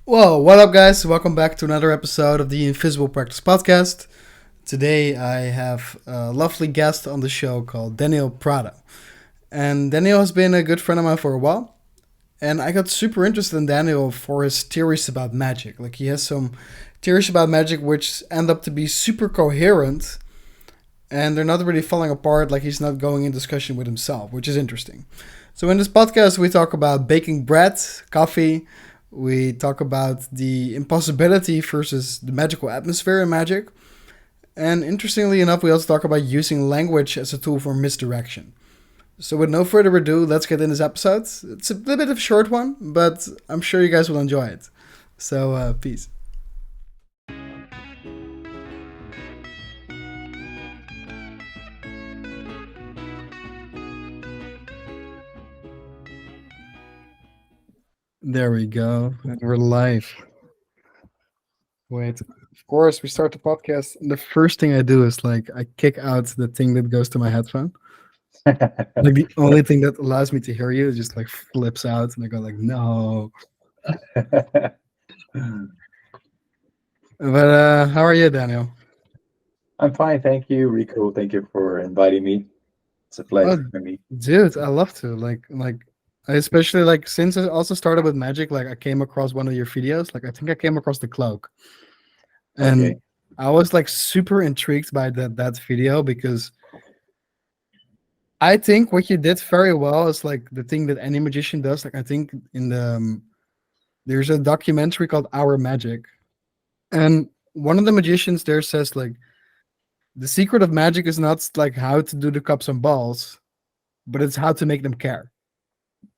Well, what up, guys? Welcome back to another episode of the Invisible Practice Podcast. Today, I have a lovely guest on the show called Daniel Prado. And Daniel has been a good friend of mine for a while. And I got super interested in Daniel for his theories about magic. Like, he has some theories about magic which end up to be super coherent. And they're not really falling apart, like he's not going in discussion with himself, which is interesting. So in this podcast, we talk about baking bread, coffee. We talk about the impossibility versus the magical atmosphere in magic. And interestingly enough, we also talk about using language as a tool for misdirection. So with no further ado, let's get in this episode. It's a little bit of a short one, but I'm sure you guys will enjoy it. So, peace. There we go. And we're live. Wait, of course, we start the podcast. And the first thing I do is like I kick out the thing that goes to my headphone. Like the only thing that allows me to hear you just like flips out, and I go like, no. But how are you, Daniel? I'm fine, thank you, Rico. Thank you for inviting me. It's a Oh, pleasure for me. dude, I love to I especially like since I also started with magic. Like I came across one of your videos. Like I think I came across the cloak, and Okay. I was like super intrigued by that video because I think what you did very well is like the thing that any magician does. Like I think in the there's a documentary called Our Magic, and one of the magicians there says like the secret of magic is not like how to do the cups and balls, but it's how to make them care.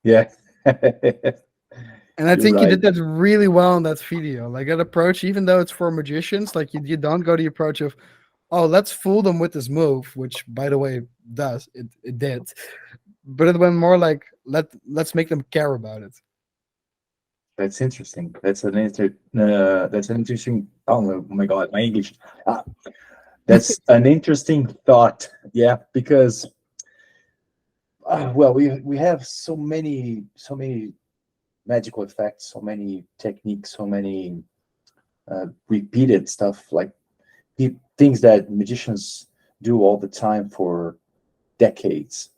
Yeah. And I You're think you did right. that really well in that video. Like that approach, even though it's for magicians, like you don't go the approach of, oh, let's fool them with this move, which by the way it did. But it went more like let's make them care about it. That's interesting. That's an interesting. Oh my God, my English. Ah, that's an interesting thought. Yeah, because well, we have so many magical effects, so many techniques, so many repeated stuff, like things that magicians do all the time for decades,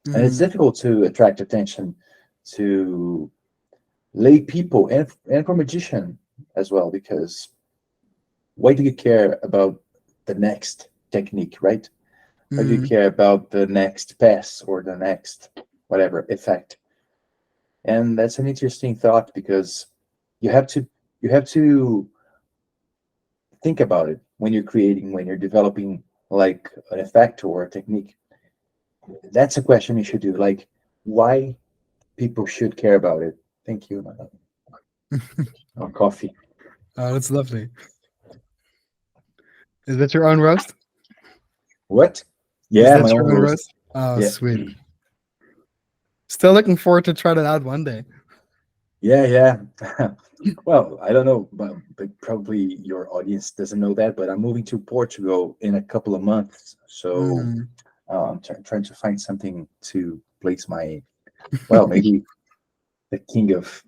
and it's Mm, difficult to attract attention to lay people and for magician as well, because why do you care about the next technique, right? Why do you mm, care about the next pass or the next whatever effect? And that's an interesting thought, because you have to you have to think about it when you're creating, when you're developing like an effect or a technique. That's a question you should do, like why people should care about it. Thank you. Oh, coffee. oh, that's lovely. Is that your own roast? What? Is Yeah, my that own your own roast. roast? Oh, Yeah. sweet. Still looking forward to try that out one day. Yeah, yeah. Well, I don't know, but probably your audience doesn't know that, but I'm moving to Portugal in a couple of months. So Mm. I'm trying to find something to place my, well, maybe the king of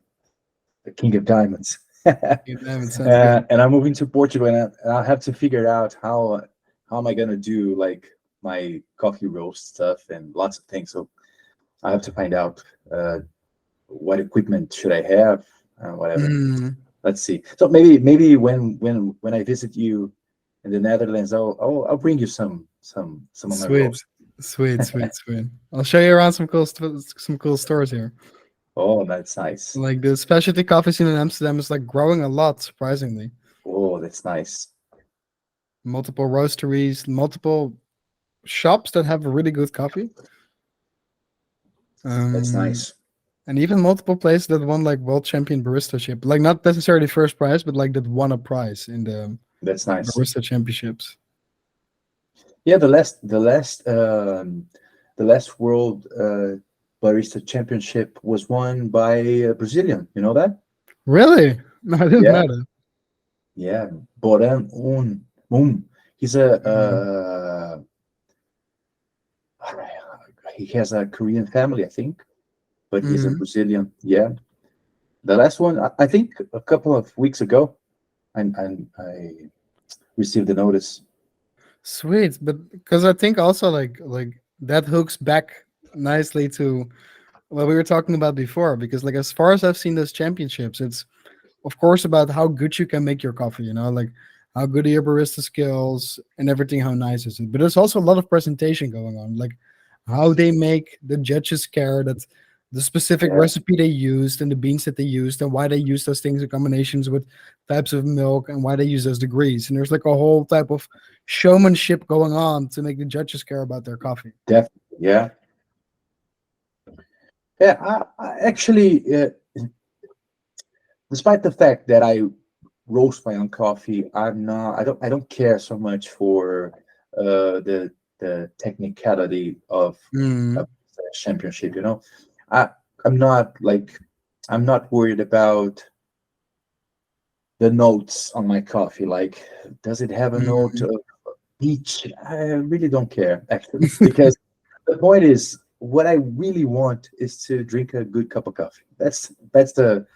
the king of diamonds. Damn, it sounds good. And I'm moving to Portugal, and I'll have to figure out how am I gonna do like my coffee roast stuff and lots of things. So I have to find out what equipment should I have, whatever. Mm. Let's see. So maybe when I visit you in the Netherlands, I'll bring you some of my Sweet, roast. sweet, sweet, sweet. I'll show you around some cool stores here. Oh, that's nice. Like the specialty coffee scene in Amsterdam is like growing a lot, surprisingly. Oh, that's nice. Multiple roasteries, multiple shops that have really good coffee. That's Um, nice. and even multiple places that won like world champion baristaship. Like not necessarily first prize, but like that won a prize in the That's nice. barista championships. Yeah, the last World Barista Championship was won by a Brazilian. You know that? Really? No, I didn't know Yeah, that. yeah. Boran Un. He's a Mm, he has a Korean family, I think, but he's a mm, Brazilian. Yeah, The last one, I think a couple of weeks ago, I received a notice. Sweet, but because I think also like that hooks back nicely to what we were talking about before. Because like as far as I've seen those championships, it's of course about how good you can make your coffee. You know, like how good are your barista skills and everything. How nice is it? But there's also a lot of presentation going on, like how they make the judges care that the specific Yeah, recipe they used and the beans that they used and why they use those things in combinations with types of milk and why they use those degrees. And there's like a whole type of showmanship going on to make the judges care about their coffee. definitely. Yeah, yeah. I actually, despite the fact that I roast my own coffee, I'm not. I don't care so much for the technicality of a Mm, championship. You know, I I'm not like I'm not worried about the notes on my coffee. Like, does it have a note mm, of peach? I really don't care actually, because the point is, what I really want is to drink a good cup of coffee. That's the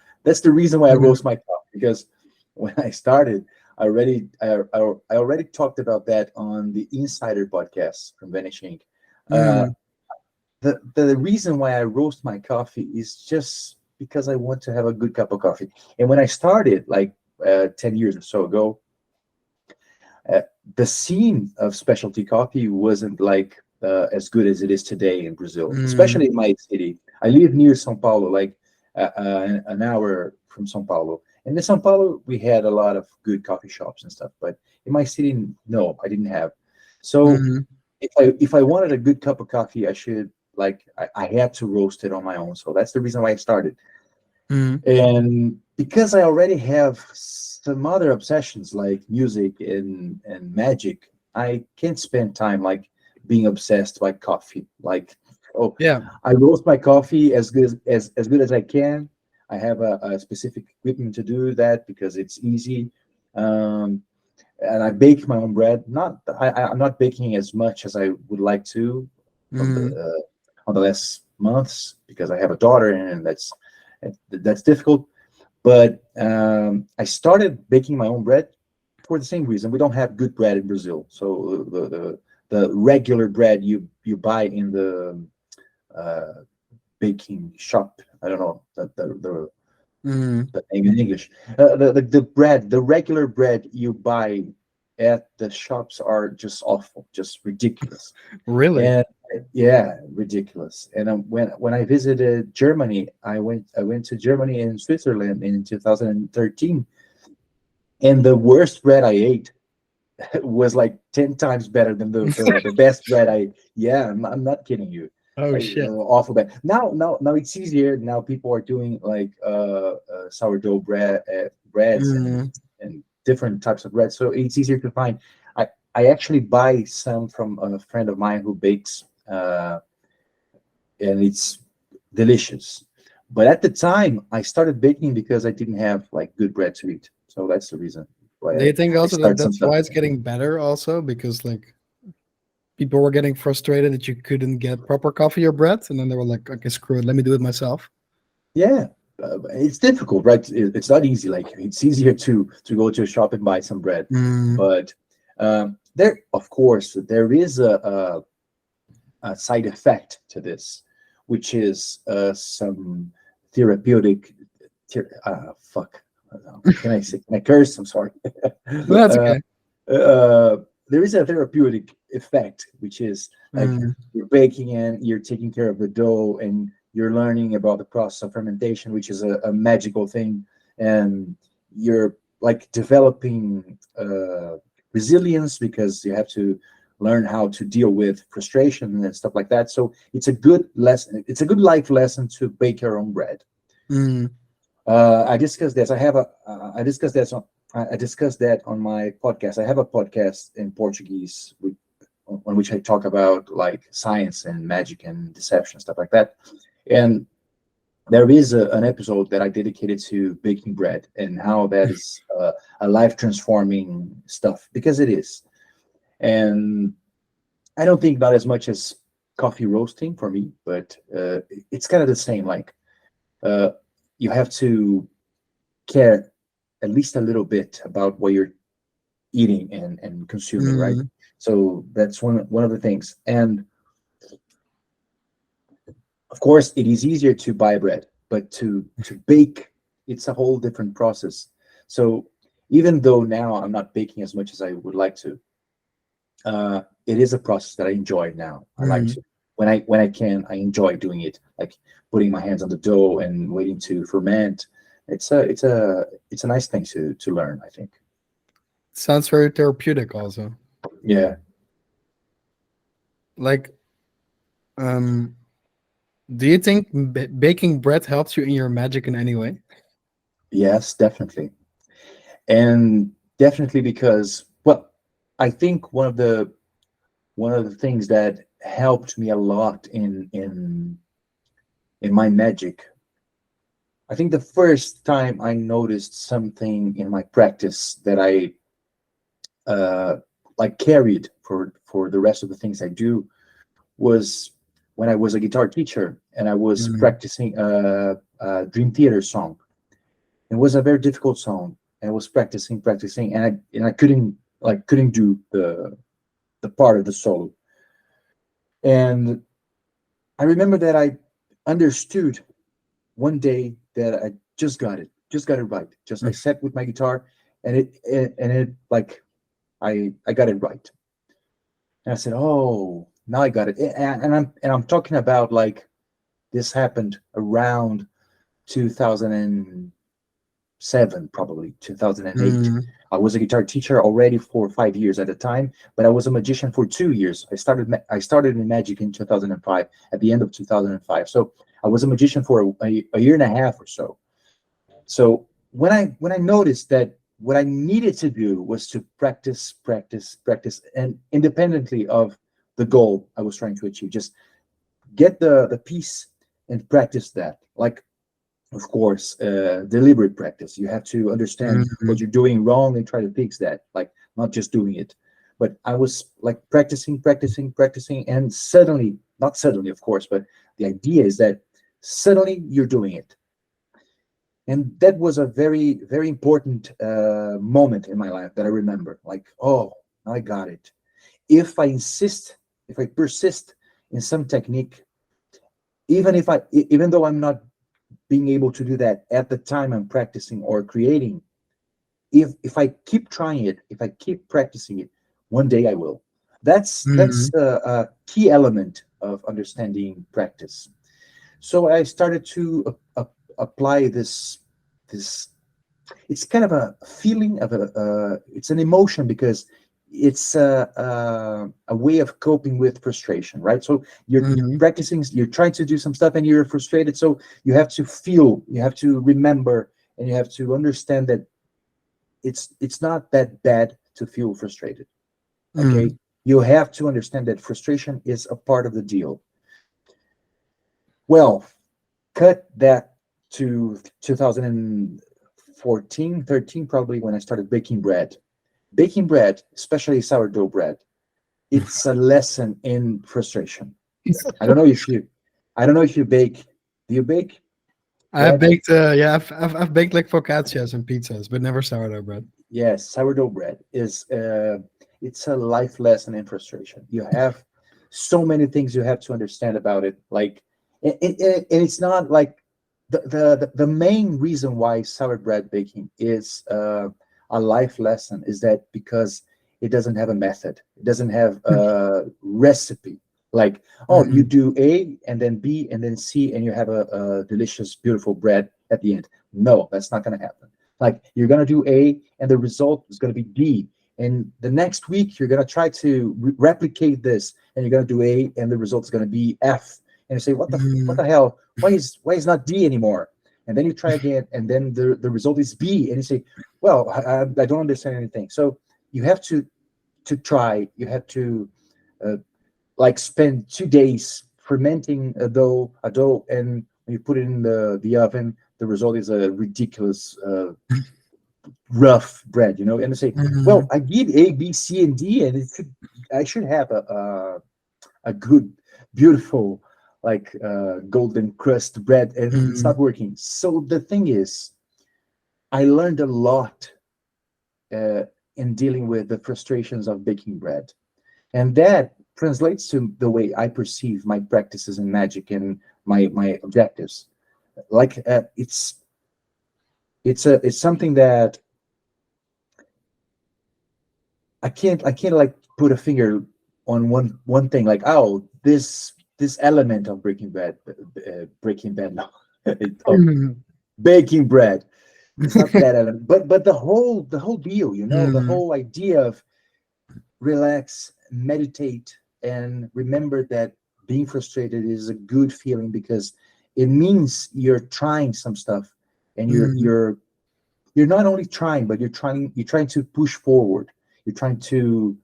reason why I mm, roast my coffee. Because when I started, I already talked about that on the Insider podcast from Vanishing. Uh, mm, the reason why I roast my coffee is just because I want to have a good cup of coffee. And when I started, like 10 years or so ago, uh, the scene of specialty coffee wasn't like as good as it is today in Brazil, mm, especially in my city. I live near São Paulo, like an hour from São Paulo. And in São Paulo, we had a lot of good coffee shops and stuff. But in my city, no, I didn't have. So mm, if I wanted a good cup of coffee, I should like I had to roast it on my own. So that's the reason why I started. mm, And because I already have some other obsessions like music and magic, I can't spend time like being obsessed by coffee. Like, oh, yeah. I roast my coffee as good as good as I can. I have a specific equipment to do that because it's easy. Um, and I bake my own bread. Not I'm not baking as much as I would like to Mm, on the last months because I have a daughter and that's difficult. But I started baking my own bread for the same reason. We don't have good bread in Brazil, so the regular bread you buy in the uh, baking shop. I don't know mm. the name in English. The bread, the regular bread you buy at the shops are just awful, just ridiculous. Really? And yeah, ridiculous. And when I visited Germany, I went to Germany and Switzerland in 2013, and the worst bread I ate was like 10 times better than the best bread I. Yeah, I'm not kidding you. Oh Like shit. awful bad. Now it's easier. Now people are doing like sourdough breads Mm, and different types of bread, so it's easier to find. I actually buy some from a friend of mine who bakes. And it's delicious. But at the time, I started baking because I didn't have like good bread to eat. So that's the reason why do you think I also that started some that's stuff. why it's getting better also because like people were getting frustrated that you couldn't get proper coffee or bread and then they were like, okay, screw it, let me do it myself. Yeah, it's difficult, right? It's not easy. Like it's easier to go to a shop and buy some bread, Mm, but there, of course, there is a side effect to this, which is some therapeutic. Fuck. Can I say? Can I curse? I'm sorry. but that's uh, okay. uh, there is a therapeutic effect, which is like Mm, you're baking and you're taking care of the dough and you're learning about the process of fermentation, which is a magical thing, and you're like developing resilience because you have to learn how to deal with frustration and stuff like that. So it's a good lesson. It's a good life lesson to bake your own bread. mm, I discussed this. I discussed that I discussed that on my podcast. I have a podcast in Portuguese on which I talk about like science and magic and deception stuff like that. And there is an episode that I dedicated to baking bread and how that is a life transforming stuff because it is. And I don't think not as much as coffee roasting for me, but it's kind of the same. Like uh, you have to care at least a little bit about what you're eating and consuming, right? Mm, So that's one of the things. And of course, it is easier to buy bread, but to bake, it's a whole different process. So even though now I'm not baking as much as I would like to, it is a process that I enjoy now. I like mm. to when I can, I enjoy doing it, like putting my hands on the dough and waiting to ferment. It's a nice thing to learn, I think. Sounds very therapeutic also. Yeah. Like, um, do you think baking bread helps you in your magic in any way? Yes, definitely. And definitely because, well, I think one of the things that helped me a lot in my magic, I think the first time I noticed something in my practice that I uh, like carried for the rest of the things I do was when I was a guitar teacher and I was Mm, practicing a Dream Theater song. It was a very difficult song, and I was practicing, and I couldn't do the part of the solo. And I remember that I understood one day that I just got it right. Just I mm, sat with my guitar, and it like I got it right. And I said, "Oh, now I got it." And I'm talking about like this happened around 2007, probably 2008. mm, I was a guitar teacher already for 5 years at the time, but I was a magician for 2 years. I started in magic in 2005, at the end of 2005. So I was a magician for a year and a half or so. So when I noticed that what I needed to do was to practice, practice, practice, and independently of the goal I was trying to achieve, just get the piece and practice that. Like, of course, deliberate practice. You have to understand what mm, you're doing wrong and try to fix that. Like, not just doing it. But I was like practicing, practicing, practicing, and suddenly, not suddenly, of course, but the idea is that suddenly you're doing it. And that was a very very important moment in my life that I remember, like, oh, I got it. If I persist in some technique, even though I'm not being able to do that at the time I'm practicing or creating, if I keep trying it, if I keep practicing it, one day I will. That's mm, a key element of understanding practice. So I started to apply this. It's kind of a feeling of it's an emotion because it's a way of coping with frustration, right? So you're mm, practicing, you're trying to do some stuff and you're frustrated, so you have to remember, and you have to understand that it's not that bad to feel frustrated. Okay, mm, you have to understand that frustration is a part of the deal. Well, cut that to 2014, 13, probably, when I started baking bread. Baking bread, especially sourdough bread, it's a lesson in frustration. I don't know if you, I don't know if you bake. Do you bake I have bread? baked, yeah, I've baked like focaccias and pizzas, but never sourdough bread. Yes, sourdough bread is it's a life lesson in frustration. You have so many things you have to understand about it. Like, and it's not like the main reason why sour bread baking is a life lesson is that because it doesn't have a method. It doesn't have a recipe. Like, oh, you Mm, do A and then B and then C and you have a delicious, beautiful bread at the end. No, that's not going to happen. Like, you're gonna do A, and the result is gonna be B. And the next week, you're gonna try to replicate this, and you're gonna do A, and the result is gonna be F. And you say, what the mm, hell? Why is not D anymore? And then you try again, and then the result is B, and you say, well, I don't understand anything. So you have to try. You have to uh, like spend 2 days fermenting a dough, and when you put it in the oven, the result is a ridiculous rough bread, and they say, well, mm, I did A, B, C, and D, and I should have a good, beautiful like golden crust bread, and it's not Mm. working. So the thing is, I learned a lot uh, in dealing with the frustrations of baking bread, and that translates to the way I perceive my practices in magic and my objectives. Like it's something that I can't like put a finger on one thing, like, oh, this element of breaking bread, no, of Mm. baking bread. It's not that element, but the whole deal, the Mm. whole idea of relax, meditate, and remember that being frustrated is a good feeling, because it means you're trying some stuff, and Mm. you're not only trying, but you're trying to push forward. You're trying to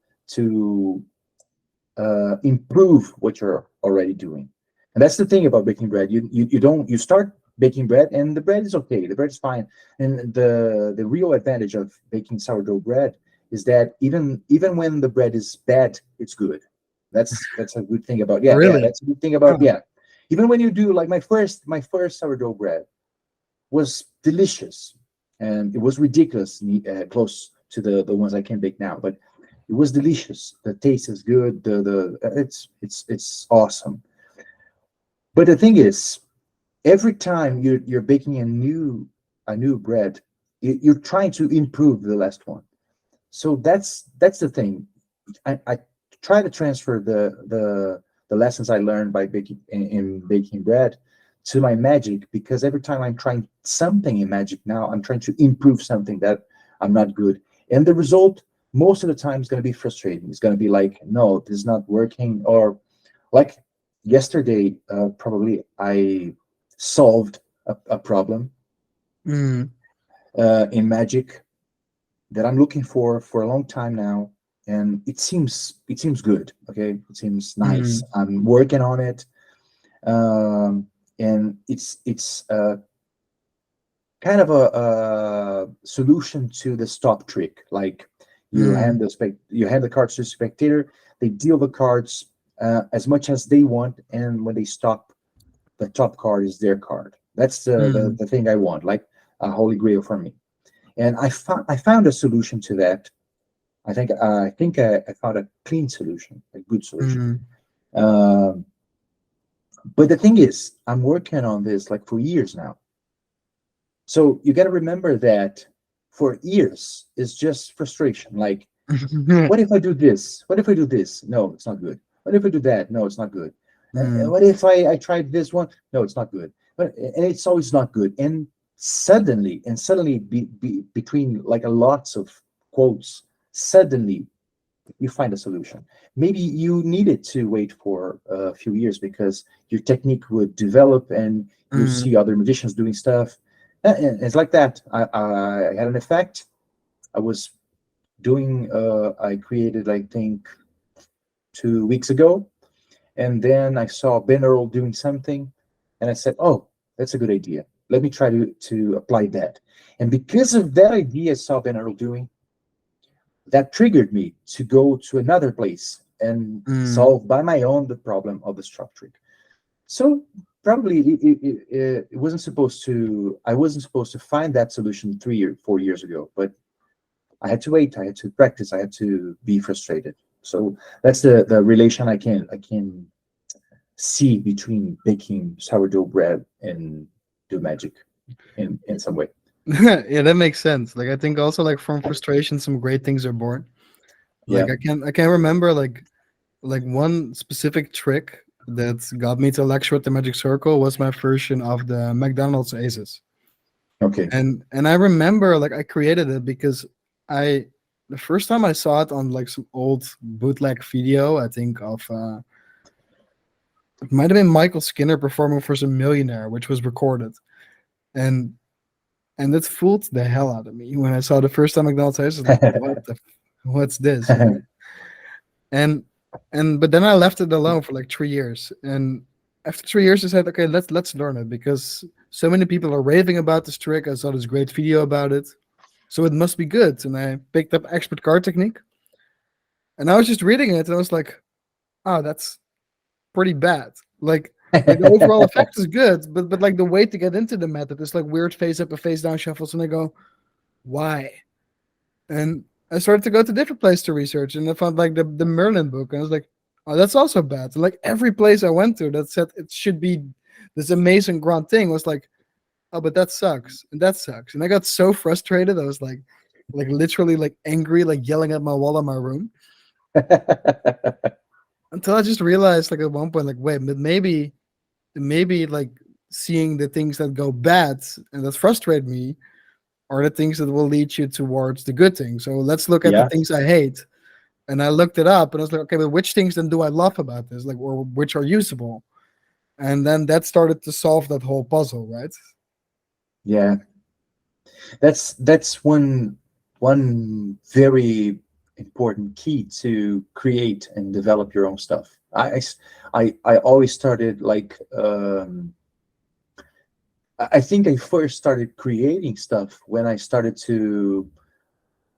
improve what you're already doing. And that's the thing about baking bread. You don't, you start baking bread and the bread is okay. The bread is fine. And the real advantage of baking sourdough bread is that even when the bread is bad, it's good. That's a good thing about, yeah, Really? that's a good thing about, Oh. yeah. Even when you do, like, my first sourdough bread was delicious, and it was ridiculous, close to the ones I can bake now, but it was delicious. The taste is good. The it's awesome. But the thing is, every time you're baking a new bread, you're trying to improve the last one. So that's the thing. I try to transfer the lessons I learned by in baking bread to my magic, because every time I'm trying something in magic now, I'm trying to improve something that I'm not good. And the result most of the time is going to be frustrating. It's going to be like, no, this is not working. Or like yesterday, probably I solved a problem Mm. in magic that I'm looking for a long time now, and it seems good. Okay, it seems nice. Mm. I'm working on it, um, and it's kind of a solution to the stop trick. Like, Mm. you hand the cards to the spectator, they deal the cards as much as they want, and when they stop, the top card is their card. That's Mm. the thing I want, like a holy grail for me. And I found a solution to that. I think I found a clean solution, a good solution. Mm. Um, but the thing is, I'm working on this like for years now. So you got to remember that for years it's just frustration. Like, what if I do this? What if I do this? No, it's not good. What if I do that? No, it's not good. Mm. What if I tried this one? No, it's not good. And it's always not good. And suddenly, between like a lots of quotes, suddenly you find a solution. Maybe you needed to wait for a few years because your technique would develop and you Mm. see other magicians doing stuff. And it's like that. I had an effect. I was I created, I think, 2 weeks ago. And then I saw Ben Earl doing something. And I said, oh, that's a good idea. Let me try to apply that. And because of that idea I saw Ben Earl doing, that triggered me to go to another place and Mm. solve by my own the problem of the struck trick. So probably it wasn't supposed to. I wasn't supposed to find that solution 4 years ago, but I had to wait. I had to practice. I had to be frustrated. So that's the relation I can see between baking sourdough bread and do magic in some way. Yeah, that makes sense. Like I think also like from frustration, some great things are born. Yeah. Like I can remember like one specific trick that got me to lecture at the Magic Circle was my version of the McDonald's Aces. Okay. And I remember like I created it because I the first time I saw it on like some old bootleg video, I think of it might have been Michael Skinner performing for some millionaire, which was recorded. And and it fooled the hell out of me when I saw the first time McDonald's Aces. Like, what's this, you know? And but then I left it alone for like 3 years. And after 3 years, I said, okay, let's learn it because so many people are raving about this trick. I saw this great video about it, so it must be good. And I picked up expert card technique, and I was just reading it, and I was like, oh, that's pretty bad. Like Like the overall effect is good, but like the way to get into the method is like weird face up and face down shuffles, and I go, why? And I started to go to different places to research, and I found like the Merlin book, and I was like, oh, that's also bad. And like every place I went to that said it should be this amazing grand thing was like, oh, but that sucks, and that sucks, and I got so frustrated. I was like literally like angry, like yelling at my wall in my room until I just realized like at one point, like, wait, but maybe like seeing the things that go bad and that frustrate me are the things that will lead you towards the good things. So let's look at the Yeah, things I hate. And I looked it up and I was like, okay, but which things then do I love about this? Like, or which are usable? And then that started to solve that whole puzzle, right? yeah. That's one very important key to create and develop your own stuff. I always started like I think I first started creating stuff when I started to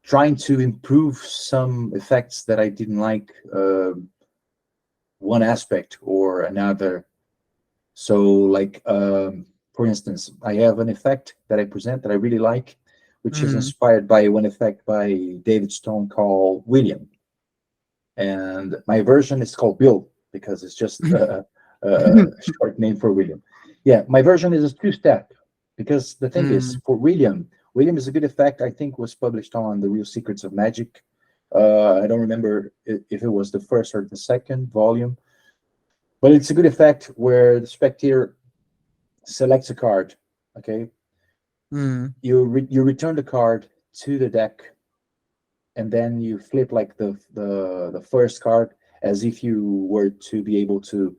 trying to improve some effects that I didn't like, one aspect or another. So, like, for instance, I have an effect that I present that I really like, which is Mm. inspired by one effect by David Stone called William. And my version is called Bill because it's just a short name for William. Yeah, my version is a two-step because the thing is, Mm. for William is a good effect. I think was published on The Real Secrets of Magic. I don't remember if it was the first or the second volume, but it's a good effect where the spectator selects a card. Okay, Mm. you return the card to the deck, and then you flip like the first card as if you were to be able to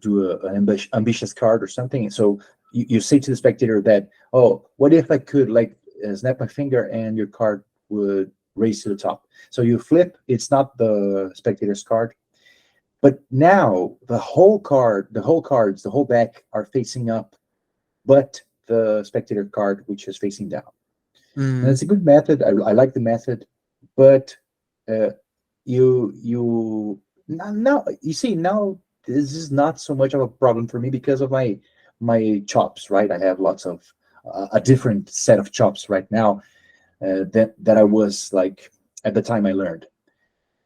do an ambitious card or something. So you say to the spectator that, oh, what if I could like snap my finger and your card would raise to the top. So you flip, it's not the spectator's card, but now the whole cards, the whole deck are facing up, but the spectator card which is facing down. And Mm. it's a good method. I like the method, but uh, you now you see now this is not so much of a problem for me because of my chops. Right, I have lots of a different set of chops right now that I was like at the time I learned.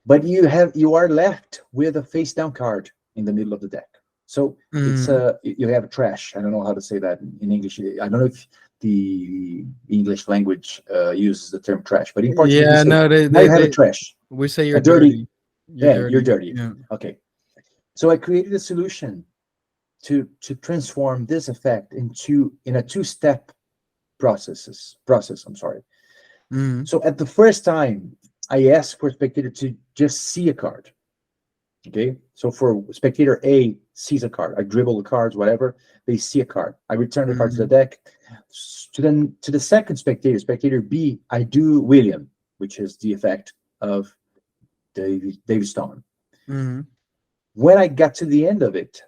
But you are left with a face down card in the middle of the deck. So it's Mm. you have a trash. I don't know how to say that in English. I don't know if the English language uses the term trash, but in Portuguese we Yeah, say no, now you have a trash, we say a you're dirty. dirty. You're Yeah, you're dirty. dirty. Yeah. Okay. So I created a solution to transform this effect into in a two-step process. I'm sorry. Mm. So at the first time, I ask for spectator to just see a card. Okay, so for spectator A sees a card, I dribble the cards, whatever. They see a card, I return the card to the Mm. deck. To the second spectator, spectator B, I do William, which is the effect of David Stone. Mm. When I got to the end of it,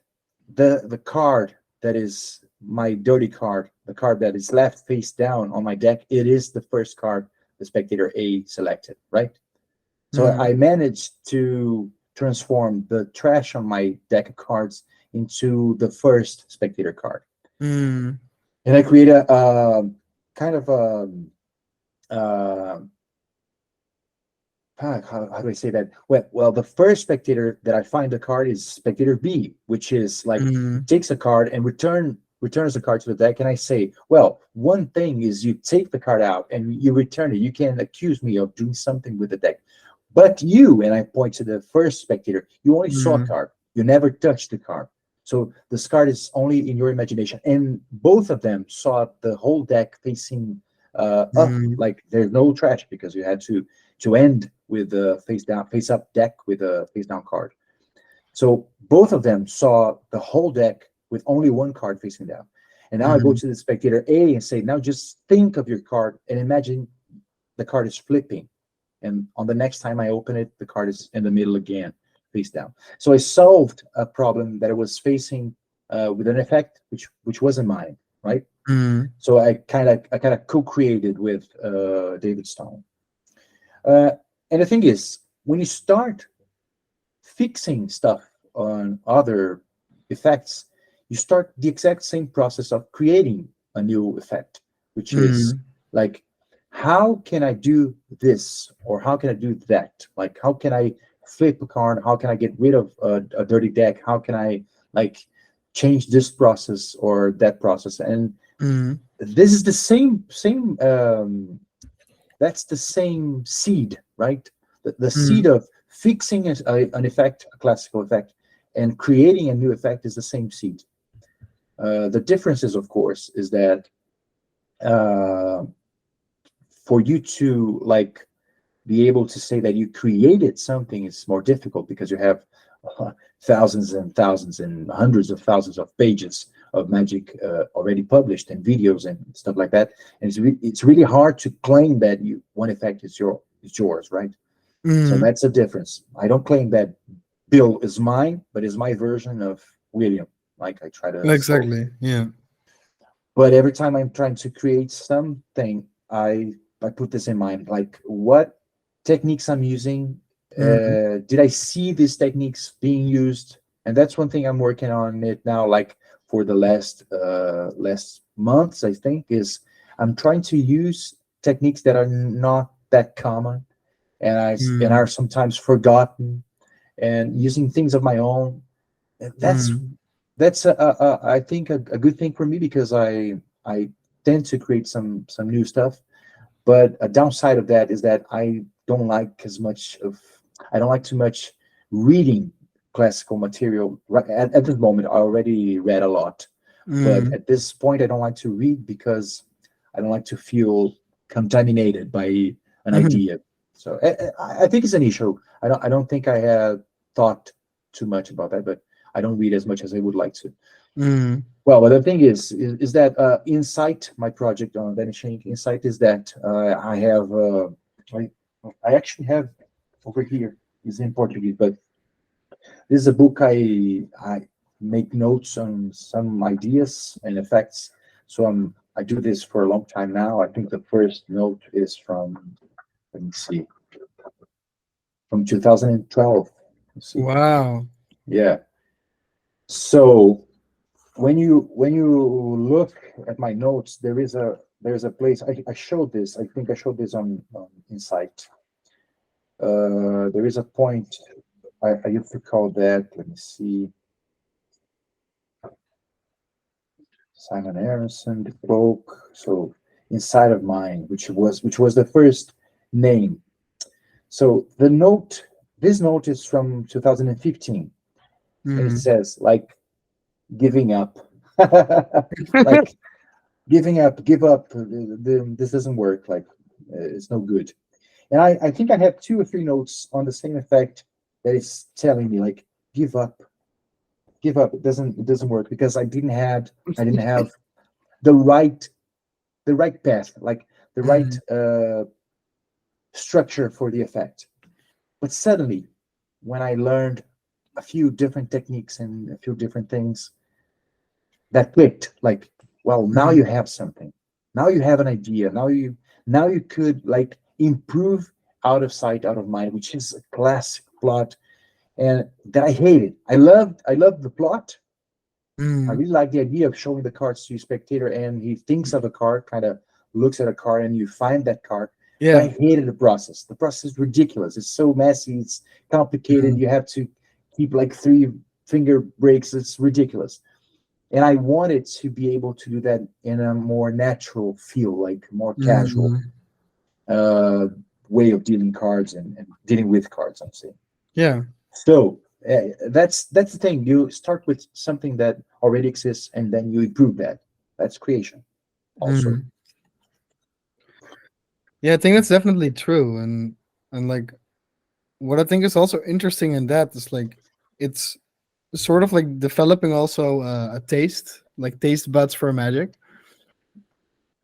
the card that is my dirty card, the card that is left face down on my deck, it is the first card the spectator A selected, right? So Mm. I managed to transform the trash on my deck of cards into the first spectator card, Mm. and I create a kind of uh, how do I say that? Well, the first spectator that I find the card is spectator B, which is like Mm. takes a card and returns the card to the deck, and I say, well, one thing is you take the card out and you return it. You can accuse me of doing something with the deck, but you, and I point to the first spectator, you only saw a Mm. card. You never touched the card. So this card is only in your imagination, and both of them saw the whole deck facing up, Mm. like there's no trash because you had to end with a face up deck with a face down card. So both of them saw the whole deck with only one card facing down. And now I go Mm. to the spectator A and say, now just think of your card and imagine the card is flipping. And on the next time I open it, the card is in the middle again, face down. So I solved a problem that I was facing with an effect which wasn't mine, right? Mm. So I kind of co-created with David Stone. Uh, and the thing is, when you start fixing stuff on other effects, you start the exact same process of creating a new effect, which is Mm. like, how can I do this or how can I do that? Like, how can I flip a card? How can I get rid of a dirty deck? How can I like change this process or that process? And Mm. this is the same that's the same seed, right? The seed Mm. of fixing an effect, a classical effect, and creating a new effect is the same seed. The difference is, of course, is that uh, for you to like be able to say that you created something is more difficult because you have thousands and thousands and hundreds of thousands of pages of magic already published and videos and stuff like that. And it's really hard to claim that you one effect is yours, right? So Mm. that's the difference. I don't claim that Bill is mine, but is my version of William. Like I try to sell. Exactly. Yeah. But every time I'm trying to create something, I put this in mind, like what techniques I'm using. Mm. Did I see these techniques being used? And that's one thing I'm working on it now. Like for the last months, I think is I'm trying to use techniques that are not that common and Mm. are sometimes forgotten, and using things of my own. And Mm. that's I think a good thing for me because I tend to create some new stuff. But a downside of that is that don't like as much of I don't like too much reading classical material. Right at this moment, I already read a lot, but Mm. at this point, I don't like to read because I don't like to feel contaminated by an Mhm. idea. So I think it's an issue. I don't think I have thought too much about that, but I don't read as much as I would like to. Mm. Well, but the thing is that Insight, my project on Vanishing Insight, is that I, I actually have over here is in Portuguese, but this is a book I make notes on some ideas and effects. So I do this for a long time now. I think the first note is from let me see from 2012. Let's see, Wow. yeah. So when you look at my notes, there's a place I showed this. I think I showed this on Insight. There is a point I used to call that. Let me see. Simon Harrison, the cloak. So inside of mine, which was the first name. So this note is from 2015, and it Mm. says like giving up, like give up. This doesn't work. Like it's no good. And I think I have two or three notes on the same effect that is telling me like give up, give up. It doesn't work because I didn't have the right the right path, like the right Mm. structure for the effect. But suddenly, when I learned a few different techniques and a few different things, that clicked. Like, well, now Mm. you have something. Now you have an idea. Now you could like improve out of sight, out of mind, which is a classic plot, and that I hated. I loved the plot. I Mm. really like the idea of showing the cards to a spectator, and he thinks of a card, kind of looks at a card, and you find that card. But I Yeah. hated the process. The process is ridiculous. It's so messy. It's complicated. Mm. You have to keep like three finger breaks. It's ridiculous. And I wanted to be able to do that in a more natural feel, like more casual Mm. uh, way of dealing cards and dealing with cards. I'm saying. Yeah. So that's the thing. You start with something that already exists, and then you improve that. That's creation, also. Mm. Yeah, I think that's definitely true. And like what I think is also interesting in that is like it's sort of like developing also a taste, like taste buds for magic,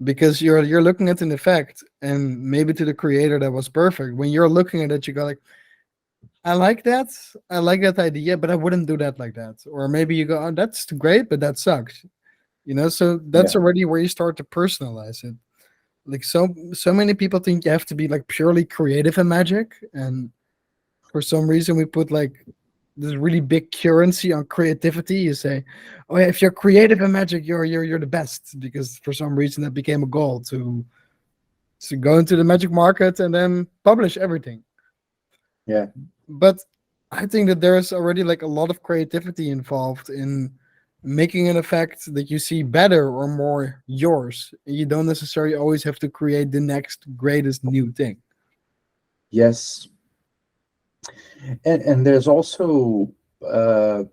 because you're looking at an effect and maybe to the creator that was perfect. When you're looking at it, you go like, I like that. I like that idea, but I wouldn't do that like that. Or maybe you go, oh, that's great, but that sucks. So Yeah, that's already where you start to personalize it. Like so many people think you have to be like purely creative in magic, and for some reason we put like this really big currency on creativity. You say, "Oh yeah, if you're creative in magic, you're the best," because for some reason that became a goal to go into the magic market and then publish everything. Yeah. But I think that there's already like a lot of creativity involved in making an effect that you see better or more yours. You don't necessarily always have to create the next greatest new thing. Yes. And there's also uh,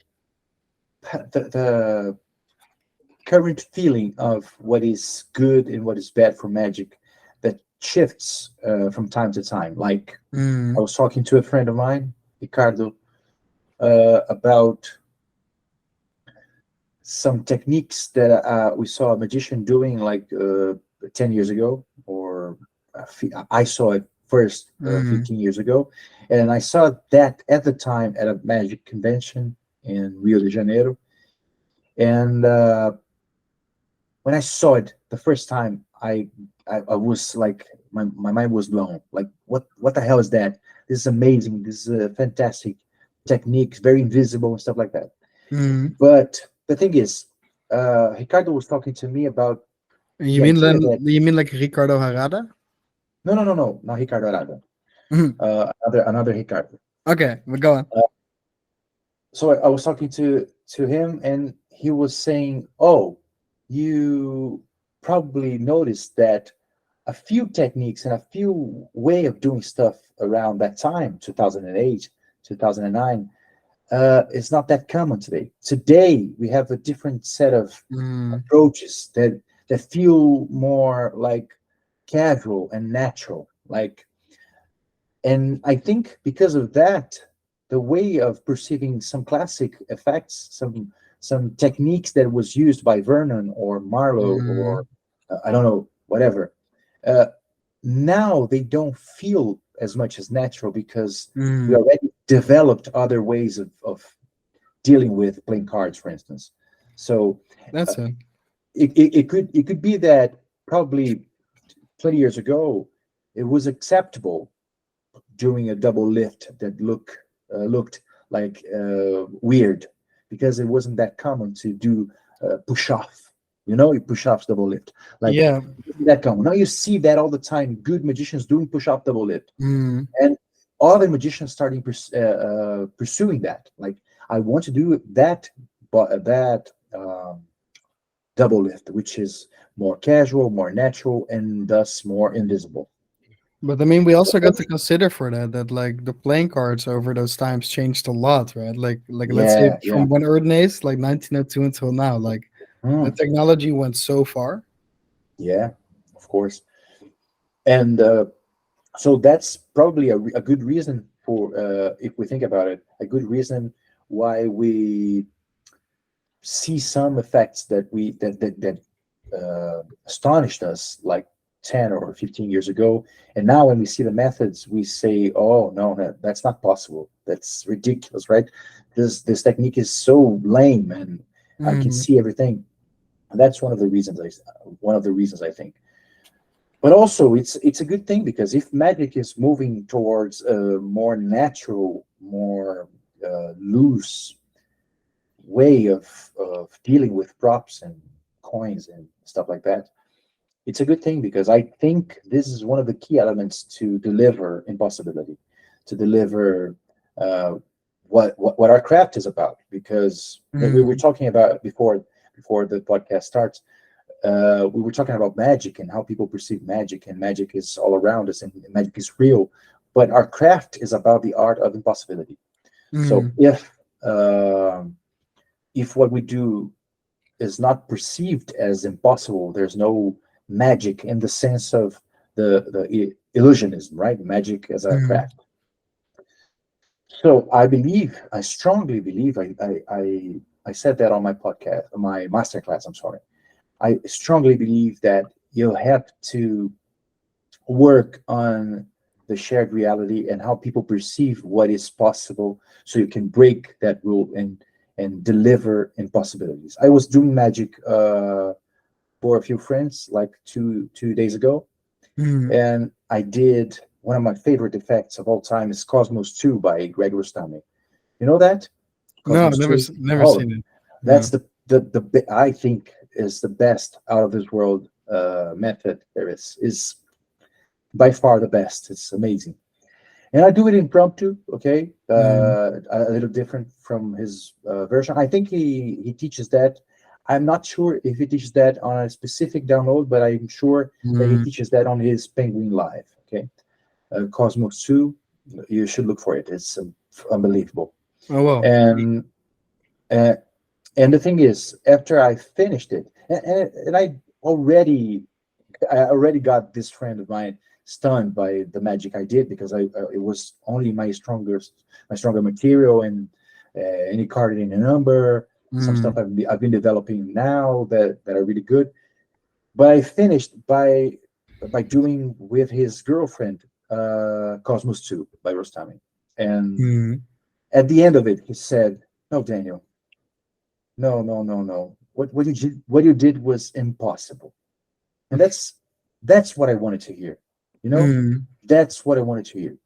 the current feeling of what is good and what is bad for magic that shifts from time to time. Like I Mm, was talking to a friend of mine, Ricardo, about some techniques that we saw a magician doing like 10 years ago, or I saw it first mm, 15 years ago. And I saw that at the time at a magic convention in Rio de Janeiro. And when I saw it the first time, I was like, my mind was blown. Like, what the hell is that? This is amazing. This is a fantastic technique, very invisible and stuff like that. mm. But the thing is, Ricardo was talking to me about You the mean idea then? that You mean like Ricardo Harada? no, not Ricardo Arado, Mhm. another Ricardo. Okay, but go on. Uh, so I was talking to him, and he was saying, "Oh, you probably noticed that a few techniques and a few way of doing stuff around that time, 2008, 2009, is not that common today. Today we have a different set of Mm, approaches that feel more like casual and natural, like. And I think because of that, the way of perceiving some classic effects, some techniques that was used by Vernon or Marlowe or mm, I don't know, whatever, uh, now they don't feel as much as natural because we mm. already developed other ways of dealing with playing cards, for instance. So uh, That's it. it could be that probably 20 years ago it was acceptable doing a double lift that looked like weird because it wasn't that common to do push off. You know, you push off double lift like Yeah. that common. Now you see that all the time. Good magicians doing push off double lift, Mm, and other magicians starting pursuing that. Like I want to do that, but that double lift, which is more casual, more natural, and thus more invisible. but I mean, we also got to consider for that like the playing cards over those times changed a lot, right? Like let's say Yeah, yeah. from when Erdnase, like 1902 until now, like the Mm, technology went so far. yeah, of course. And so that's probably a good reason for, if we think about it, a good reason why we see some effects that astonished us like 10 or 15 years ago. And now when we see the methods, we say, oh, no, no, that's not possible. That's ridiculous, right? This technique is so lame and I can Mm, see everything. And that's one of the reasons I think. But also it's a good thing because if magic is moving towards a more natural, more loose way of dealing with props and coins and stuff like that, it's a good thing because I think this is one of the key elements to deliver impossibility, to deliver uh, what our craft is about. Because we were mm, talking about before the podcast starts, we were talking about magic and how people perceive magic, and magic is all around us, and magic is real. But our craft is about the art of impossibility. So mm, if what we do is not perceived as impossible, there's no magic in the sense of the illusionism, right? Magic as a mm, craft. So I believe, I strongly believe, I said that on my podcast, my masterclass. I'm sorry. I strongly believe that you have to work on the shared reality and how people perceive what is possible so you can break that rule and deliver impossibilities. I was doing magic for a few friends like two days ago, mm. and I did one of my favorite effects of all time is Cosmos 2 by Greg Rustami. You know that No, Cosmos 2? never Oh, seen it. that's No. I think is the best out of this world method there is by far the best. It's amazing. And I do it impromptu, okay, Mm, a little different from his version. I think he teaches that. I'm not sure if he teaches that on a specific download, but I'm sure that he mm. teaches that on his Penguin Live. Okay, Cosmos 2, you should look for it. It's unbelievable. Oh well. And uh, and the thing is, after I finished it, and already I already got this friend of mine stunned by the magic I did because it was only my stronger material and any card in a number, some stuff Mm, I've been developing now that are really good. But I finished by doing with his girlfriend Cosmos 2 by Rostami. And mm, at the end of it, he said, "No, Daniel, no, no, no, no. What you did was impossible." And that's what I wanted to hear. You know, mm, that's what I wanted to hear.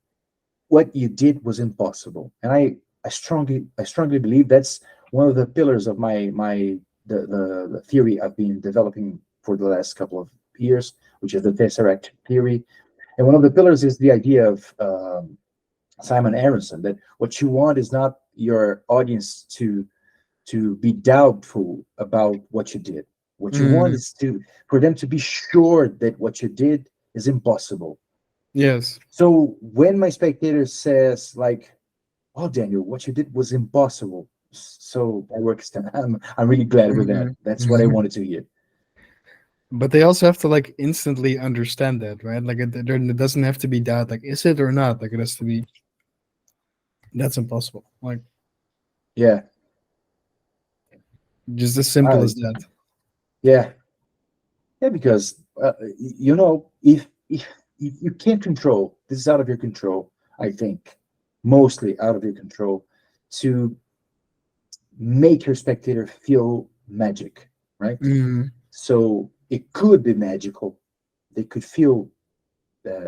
What you did was impossible, and I strongly believe that's one of the pillars of the theory I've been developing for the last couple of years, which is the tesseract theory. And one of the pillars is the idea of Simon Aronson, that what you want is not your audience to be doubtful about what you did. What you want mm. is for them to be sure that what you did is impossible. Yes. So when my spectator says like, "Oh, Daniel, what you did was impossible," so that works. I'm really glad with that. Mhm, That's what I mhm. wanted to hear. But they also have to like instantly understand that, right? Like there doesn't have to be doubt. Like, is it or not? Like, it has to be. That's impossible. Like, Yeah, just as simple I, as that. yeah, yeah. Because if you can't control, this is out of your control. I think mostly out of your control to make your spectator feel magic, right? Mm, So it could be magical. They could feel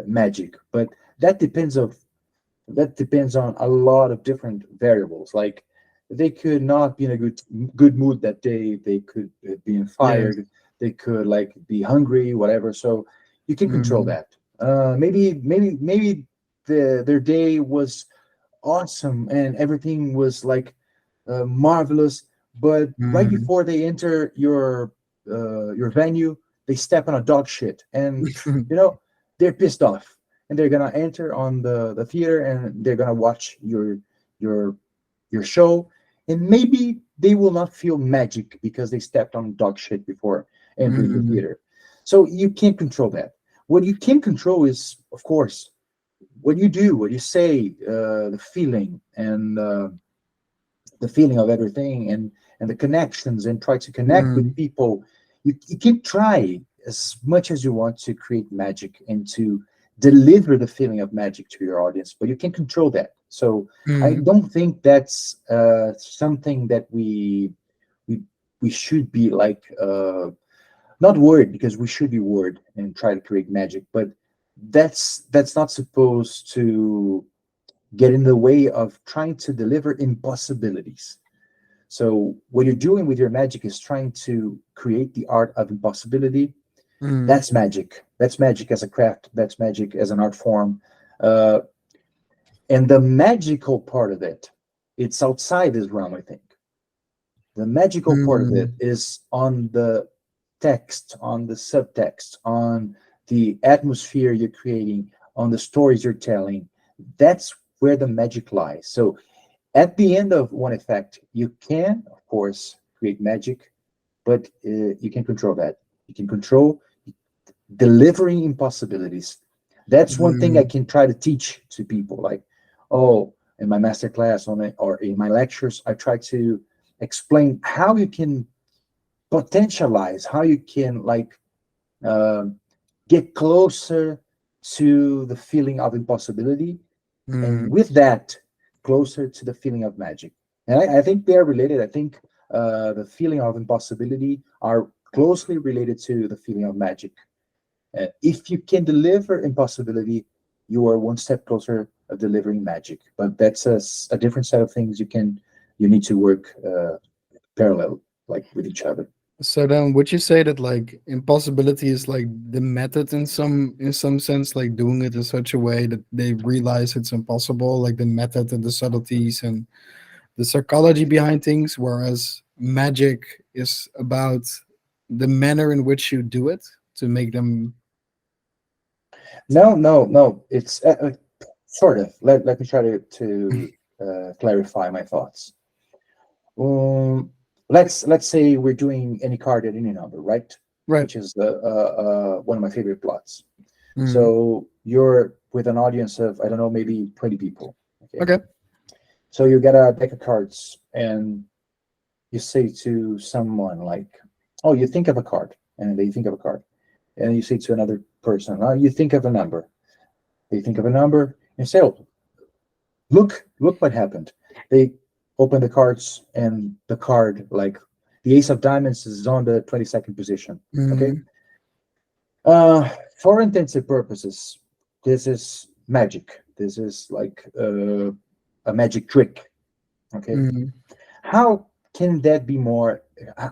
magic, but that depends of that depends on a lot of different variables. Like they could not be in a good mood that day. They could be yes. inspired. They could like be hungry, whatever. So you can control Mm, that. Maybe their day was awesome and everything was like marvelous. But right mm. before they enter your venue, they step on a dog shit, and you know they're pissed off, and they're gonna enter on the theater, and they're gonna watch your your show, and maybe they will not feel magic because they stepped on dog shit before entering the Mm, theater. So you can't control that. What you can control is, of course, what you do, what you say, the feeling, and the feeling of everything, and the connections, and try to connect with mm, people. You can try as much as you want to create magic and to deliver the feeling of magic to your audience, but you can control that. So I mm, don't think that's something that we we should be like not worried, because we should be worried and try to create magic, but that's not supposed to get in the way of trying to deliver impossibilities. So what you're doing with your magic is trying to create the art of impossibility. mm, That's magic. That's magic as a craft. That's magic as an art form. Uh, and the magical part of it, it's outside this realm, I think. The magical part of it mm, is on the text, on the subtext, on the atmosphere you're creating, on the stories you're telling. That's where the magic lies. So at the end of one effect, you can, of course, create magic, but you can control that. You can control delivering impossibilities. That's one thing I mm, can try to teach to people. Like, oh, in my master class or in my lectures, I try to explain how you can potentialize, how you can like um get closer to the feeling of impossibility, and mm, with that closer to the feeling of magic. And I think they are related. I think the feeling of impossibility are closely related to the feeling of magic. If you can deliver impossibility, you are one step closer of delivering magic, but that's a different set of things. You need to work parallel, like with each other. So then, would you say that like impossibility is like the method in some sense, like doing it in such a way that they realize it's impossible, like the method and the subtleties and the psychology behind things, whereas magic is about the manner in which you do it to make them. No, no, no. It's sort of. Let me try to clarify my thoughts. Um, let's say we're doing any card at any number, right? Right. Which is one of my favorite plots. Mm. So you're with an audience of, I don't know, maybe 20 people. Okay. Okay. So you get a deck of cards and you say to someone like, "Oh, you think of a card," and they think of a card, and you say to another person, "Oh, you think of a number." They think of a number and say, "Oh, look what happened." They open the cards and the card, like the ace of diamonds, is on the 22nd position. Okay. Mm. For intensive purposes, this is magic. This is like a magic trick. Okay. Mm. How can that be more?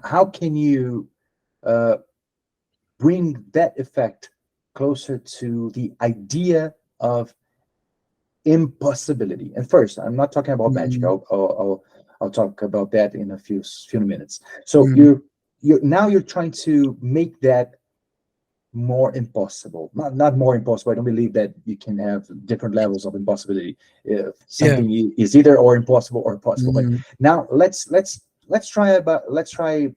How can you uh, bring that effect closer to the idea of impossibility? And first, I'm not talking about magic. Mm. I'll talk about that in a few minutes. So Mm. you're trying to make that more impossible. Not more impossible. I don't believe that you can have different levels of impossibility. If Yeah. something is either or impossible or possible. But Mm. now let's try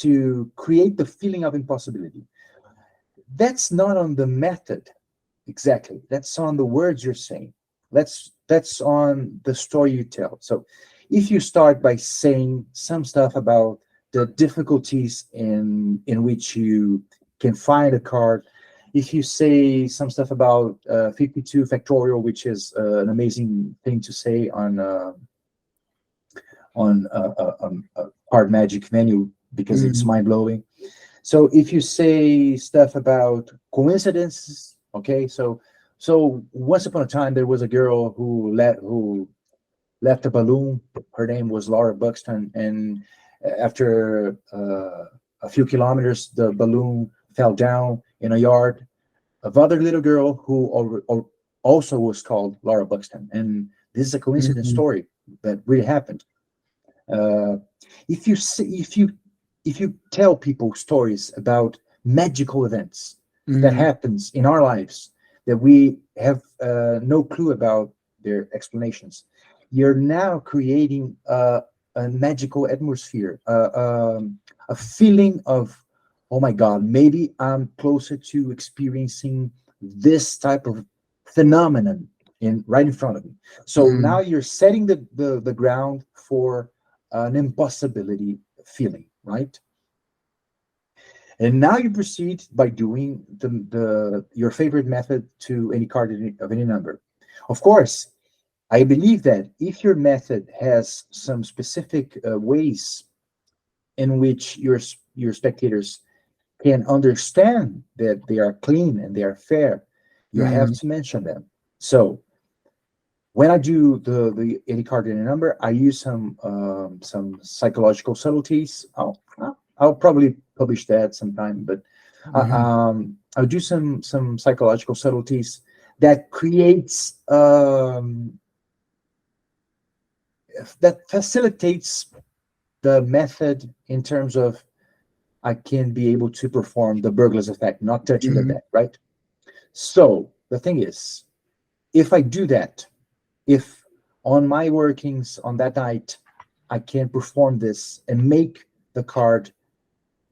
to create the feeling of impossibility. That's not on the method exactly. That's on the words you're saying. That's on the story you tell. So if you start by saying some stuff about the difficulties in which you can find a card, if you say some stuff about 52 factorial, which is an amazing thing to say on a card magic menu because it's Mm. mind blowing. So if you say stuff about coincidences, okay, so once upon a time there was a girl who left a balloon. Her name was Laura Buxton, and after a few kilometers, the balloon fell down in a yard of other little girl who also was called Laura Buxton. And this is a coincidence Mm. story that really happened. Uh, if you see, if you tell people stories about magical events that Mm. happens in our lives that we have no clue about their explanations, you're now creating a magical atmosphere, a feeling of, oh my God, maybe I'm closer to experiencing this type of phenomenon in right in front of me. So now Mm. you're setting the ground for an impossibility feeling, right? And now you proceed by doing the your favorite method to any card of any number. Of course, I believe that if your method has some specific ways in which your spectators can understand that they are clean and they are fair, you have Mm. to mention them. So when I do the any card in a number, I use some psychological subtleties. I'll probably publish that sometime, but Mhm. I'll do some psychological subtleties that creates that facilitates the method in terms of I can be able to perform the burglar's effect, not touching the Mhm. deck, right? So the thing is, if I do that, if on my workings on that night I can perform this and make the card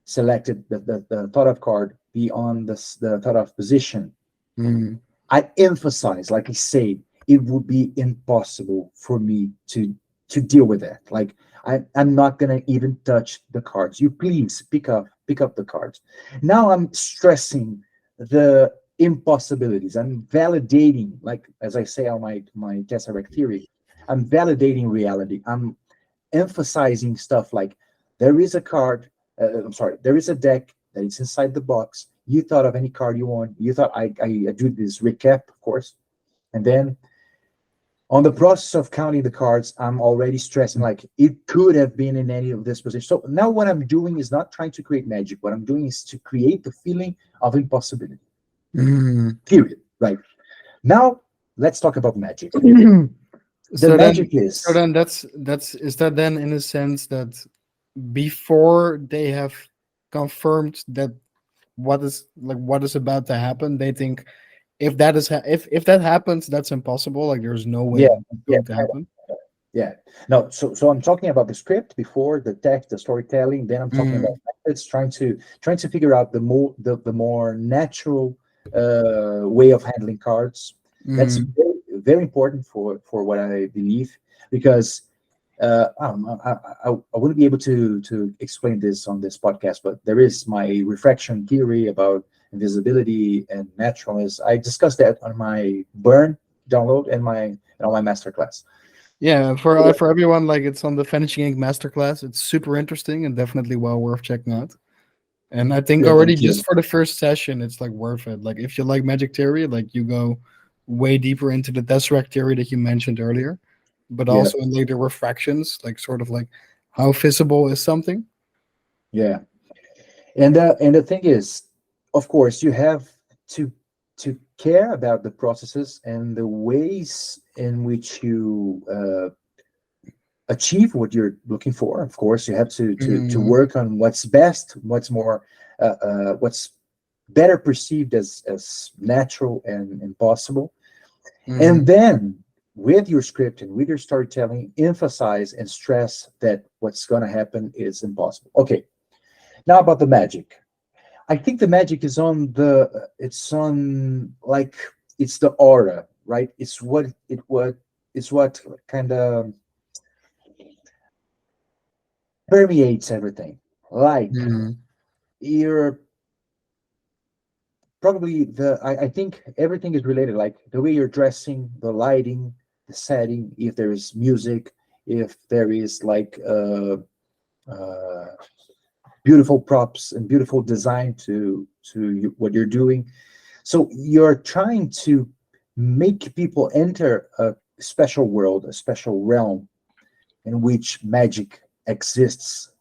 selected, the thought of card be on the thought of position, Mhm. I emphasize, like I say, it would be impossible for me to deal with that. Like I'm not gonna even touch the cards. You please pick up the cards. Now I'm stressing the impossibilities. I'm validating, like as I say on my tesseract theory, I'm validating reality. I'm emphasizing stuff like there is a card. I'm sorry, there is a deck that is inside the box. You thought of any card you want. You thought I do this recap, of course, and then On the process of counting the cards, I'm already stressing like it could have been in any of this position. So now what I'm doing is not trying to create magic. What I'm doing is to create the feeling of impossibility. Mm. Period. Right. Now let's talk about magic. The So then, magic so is, then that's is that then in a sense that before they have confirmed that what is about to happen, they think if that is if that happens, that's impossible. Like there's no way yeah, it's yeah, going to happen. yeah. No, so I'm talking about the script before the text, the storytelling. Then I'm talking about Mm, methods, trying to figure out the more natural way of handling cards. That's mm, very, very important for what I believe, because I wouldn't be able to explain this on this podcast, but there is my refraction theory about invisibility and naturalness. I discussed that on my Burn download and my on my masterclass. yeah, for everyone, like it's on the Vanishing Ink masterclass. It's super interesting and definitely well worth checking out. And I think Good, already thank you. just for the first session, it's like worth it. Like if you like magic theory, like you go way deeper into the tesseract theory that you mentioned earlier, but Yeah, also in later refractions, like sort of like how visible is something. yeah. And the thing is, of course, you have to care about the processes and the ways in which you achieve what you're looking for. Of course, you have to Mm, work on what's best, what's better perceived as natural and possible. mm, And then with your script and with your storytelling, emphasize and stress that what's going to happen is impossible. Okay, now about the magic. I think the magic is on it's on like it's the aura, right? It's what kind of permeates everything. Like mm, you're probably I think everything is related, like the way you're dressing, the lighting, the setting, if there is music, if there is like uh beautiful props and beautiful design what you're doing. So you're trying to make people enter a special world, a special realm in which magic exists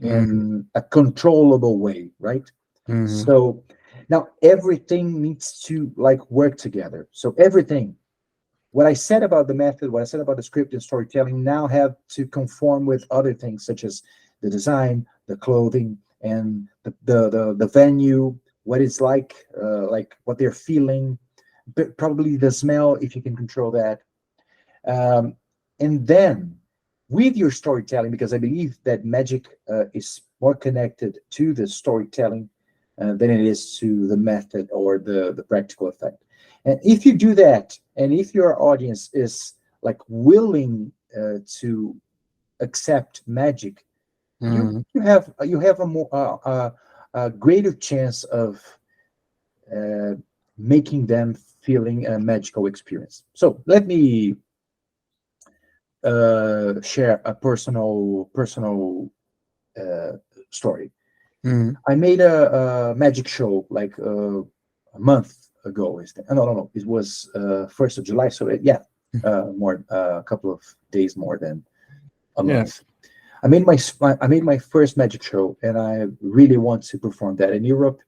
mm, in a controllable way, right? mm, So now everything needs to like work together. So everything, what I said about the method, what I said about the script and storytelling now have to conform with other things such as the design, the clothing, and the venue, what it's like what they're feeling, but probably the smell if you can control that. Um, and then with your storytelling, because I believe that magic is more connected to the storytelling than it is to the method or the practical effect. And if you do that, and if your audience is like willing to accept magic, mm. you have a greater chance of uh, making them feeling a magical experience. So let me share a personal uh, story. Mm, I made a magic show like a month ago. Is that? No. It was 1st of July. So yeah, more a couple of days more than a yeah. month. I made my first magic show, and I really want to perform that in Europe.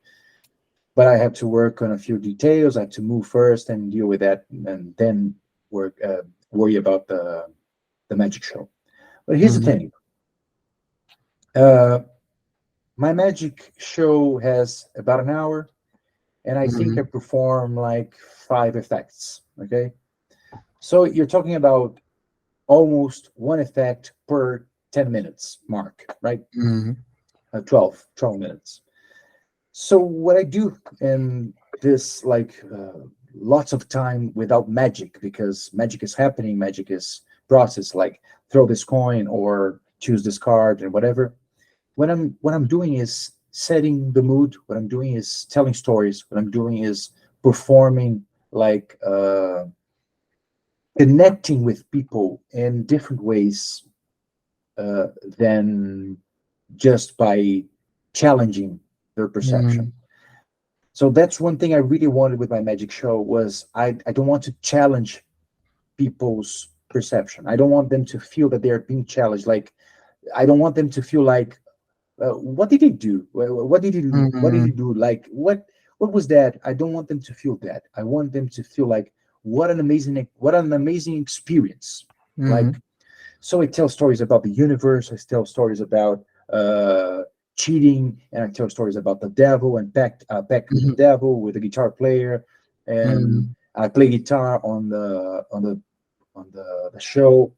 But I have to work on a few details. I have to move first and deal with that, and then worry about the magic show. But here's the Mm, thing: uh, my magic show has about an hour, and I think I mm, perform like five effects. Okay, so you're talking about almost one effect per 10 minutes mark, right? mm, 12 minutes. So what I do in this like lots of time without magic, because magic is happening, magic is process, like throw this coin or choose this card and whatever. What I'm doing is setting the mood. What I'm doing is telling stories. What I'm doing is performing, like connecting with people in different ways uh, than just by challenging their perception. mm, So that's one thing I really wanted with my magic show was I don't want to challenge people's perception. I don't want them to feel that they're being challenged. Like, I don't want them to feel like, what did he do? What did he do? What did he Mm-hmm. do? Like, what was that? I don't want them to feel that. I want them to feel like, what an amazing experience. Mm-hmm. Like, so I tell stories about the universe. I tell stories about uh, cheating, and I tell stories about the devil and pact with the devil with a guitar player, and Mm-hmm. I play guitar on the show.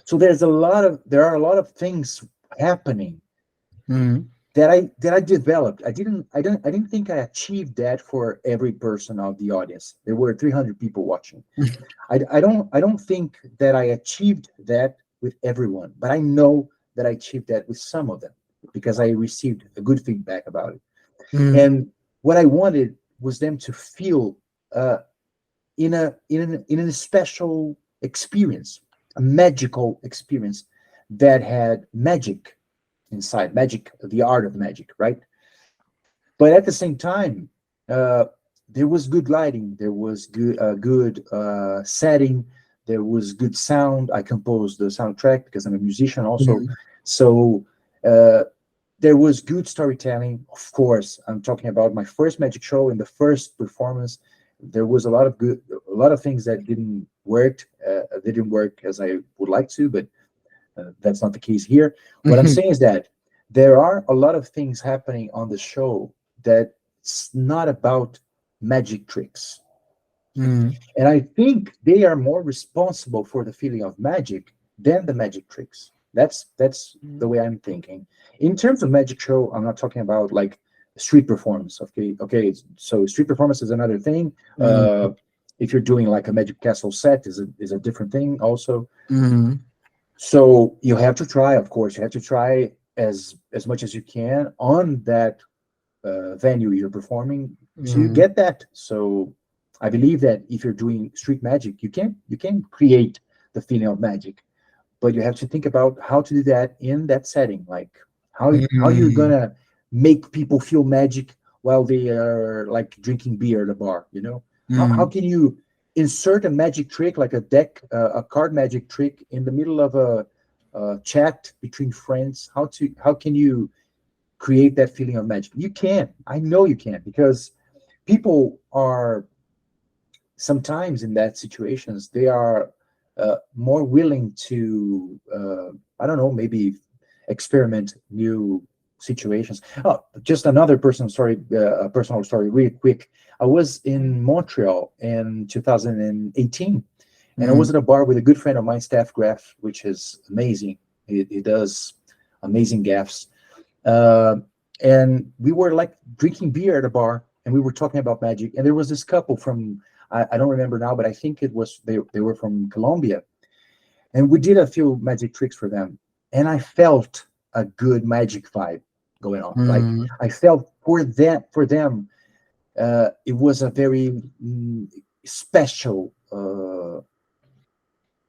So there are a lot of things happening Mm-hmm. that I developed. I didn't think I achieved that for every person of the audience. There were 300 people watching. I don't think that I achieved that with everyone, but I know that I achieved that with some of them because I received a good feedback about it. Mm-hmm. And what I wanted was them to feel uh, in a special experience, a magical experience that had magic inside, magic, the art of magic, right? But at the same time, uh, there was good lighting, there was good setting, there was good sound. I composed the soundtrack because I'm a musician also. Mm-hmm. So uh, there was good storytelling. Of course, I'm talking about my first magic show and the first performance. There was a lot of things that didn't work as I would like to, but that's not the case here. What I'm saying is that there are a lot of things happening on the show that's not about magic tricks. Mm-hmm. And I think they are more responsible for the feeling of magic than the magic tricks. That's the way I'm thinking. In terms of magic show, I'm not talking about like street performance. Okay. So street performance is another thing. Mm-hmm. If you're doing like a Magic Castle set, is a different thing also. Mm-hmm. So you have to try, of course, you have to try as much as you can on that venue you're performing to Mm-hmm. get that. So I believe that if you're doing street magic, you can create the feeling of magic, but you have to think about how to do that in that setting, like how you're Mm-hmm. gonna make people feel magic while they are like drinking beer at a bar. You know, how Mm-hmm. can you insert a magic trick like a deck, a card magic trick in the middle of a chat between friends? How can you create that feeling of magic? You can. I know you can because people are sometimes in that situations they are more willing to I don't know, maybe experiment new situations. Oh, just another personal story, a personal story really quick. I was in Montreal in 2018, and I was Mm-hmm. at a bar with a good friend of mine, Steph Graff, which is amazing. He does amazing gaffs. uh, and we were like drinking beer at a bar, and we were talking about magic. And there was this couple from I don't remember now, but I think it was they were from Colombia, and we did a few magic tricks for them. And I felt a good magic vibe going on. Like Mm-hmm. I felt for them, it was a very special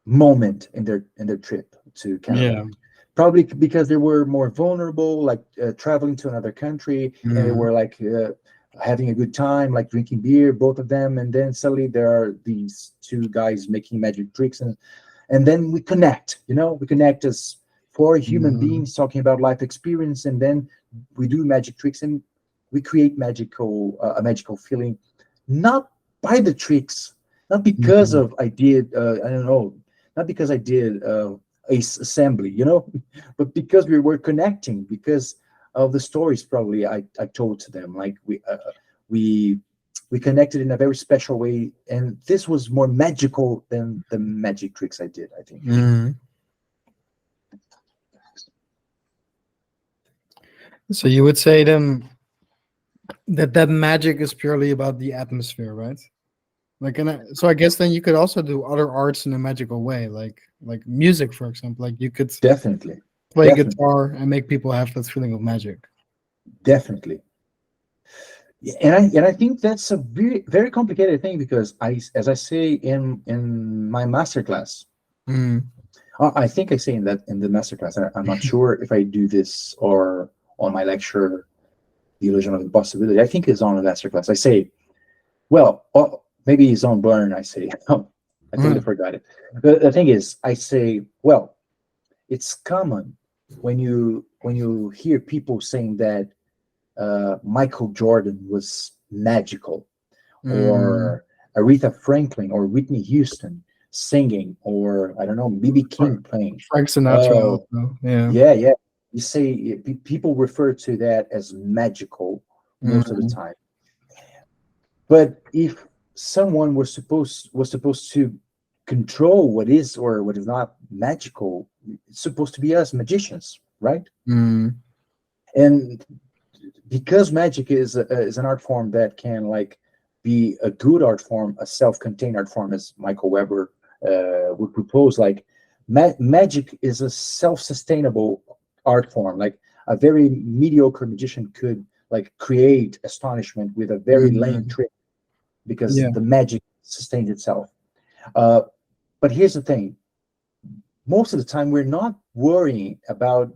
moment in their trip to Canada. Yeah. Probably because they were more vulnerable, like traveling to another country, and they Mm-hmm. were like having a good time, like drinking beer, both of them. And then suddenly there are these two guys making magic tricks, and then we connect. You know, we connect as four human Mm-hmm. beings talking about life experience, and then we do magic tricks, and we create a magical feeling, not by the tricks, not because Mm-hmm. of I did I don't know, not because I did Ace Assembly, you know, but because we were connecting, because of the stories probably I told to them. Like we we connected in a very special way, and this was more magical than the magic tricks I did, I think. Mm-hmm. So you would say then that magic is purely about the atmosphere, right? Like, so I guess then you could also do other arts in a magical way, like music, for example. Like you could Definitely, play definitely, guitar and make people have that feeling of magic. definitely. Yeah, and I think that's a very complicated thing because as I say in my masterclass, Mm. I think I say in that in the masterclass. I'm not sure if I do this or on my lecture, The Illusion of Impossibility. I think it's on the masterclass. I say, well, maybe it's on Burn. I say, I totally Mhm. forgot it. The thing is, I say, well, it's common when you hear people saying that Michael Jordan was magical, Mm. or Aretha Franklin or Whitney Houston singing, or I don't know, BB King playing. Frank Sinatra Oh, also. Yeah. yeah, yeah. You say people refer to that as magical most of the Mm. time. But if someone was supposed to control what is or what is not magical, it's supposed to be us magicians, right? Mm. And because magic is an art form that can like be a good art form, a self-contained art form, as Michael Weber would propose. Like magic is a self-sustainable art form. Like a very mediocre magician could like create astonishment with a very lame Mm. trick because Yeah. the magic sustains itself. Uh, but here's the thing: most of the time, we're not worrying about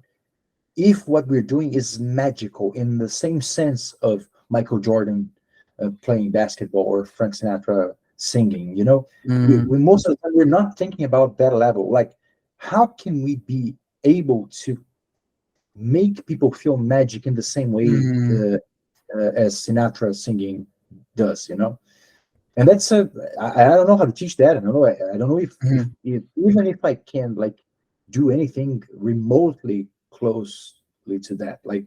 if what we're doing is magical in the same sense of Michael Jordan playing basketball or Frank Sinatra singing. We Mm. most of the time we're not thinking about that level. Like, how can we be able to make people feel magic in the same way Mm. as Sinatra singing does? And that's a I don't know how to teach that. I don't know Mhm. if even if I can like do anything remotely closely to that. Like,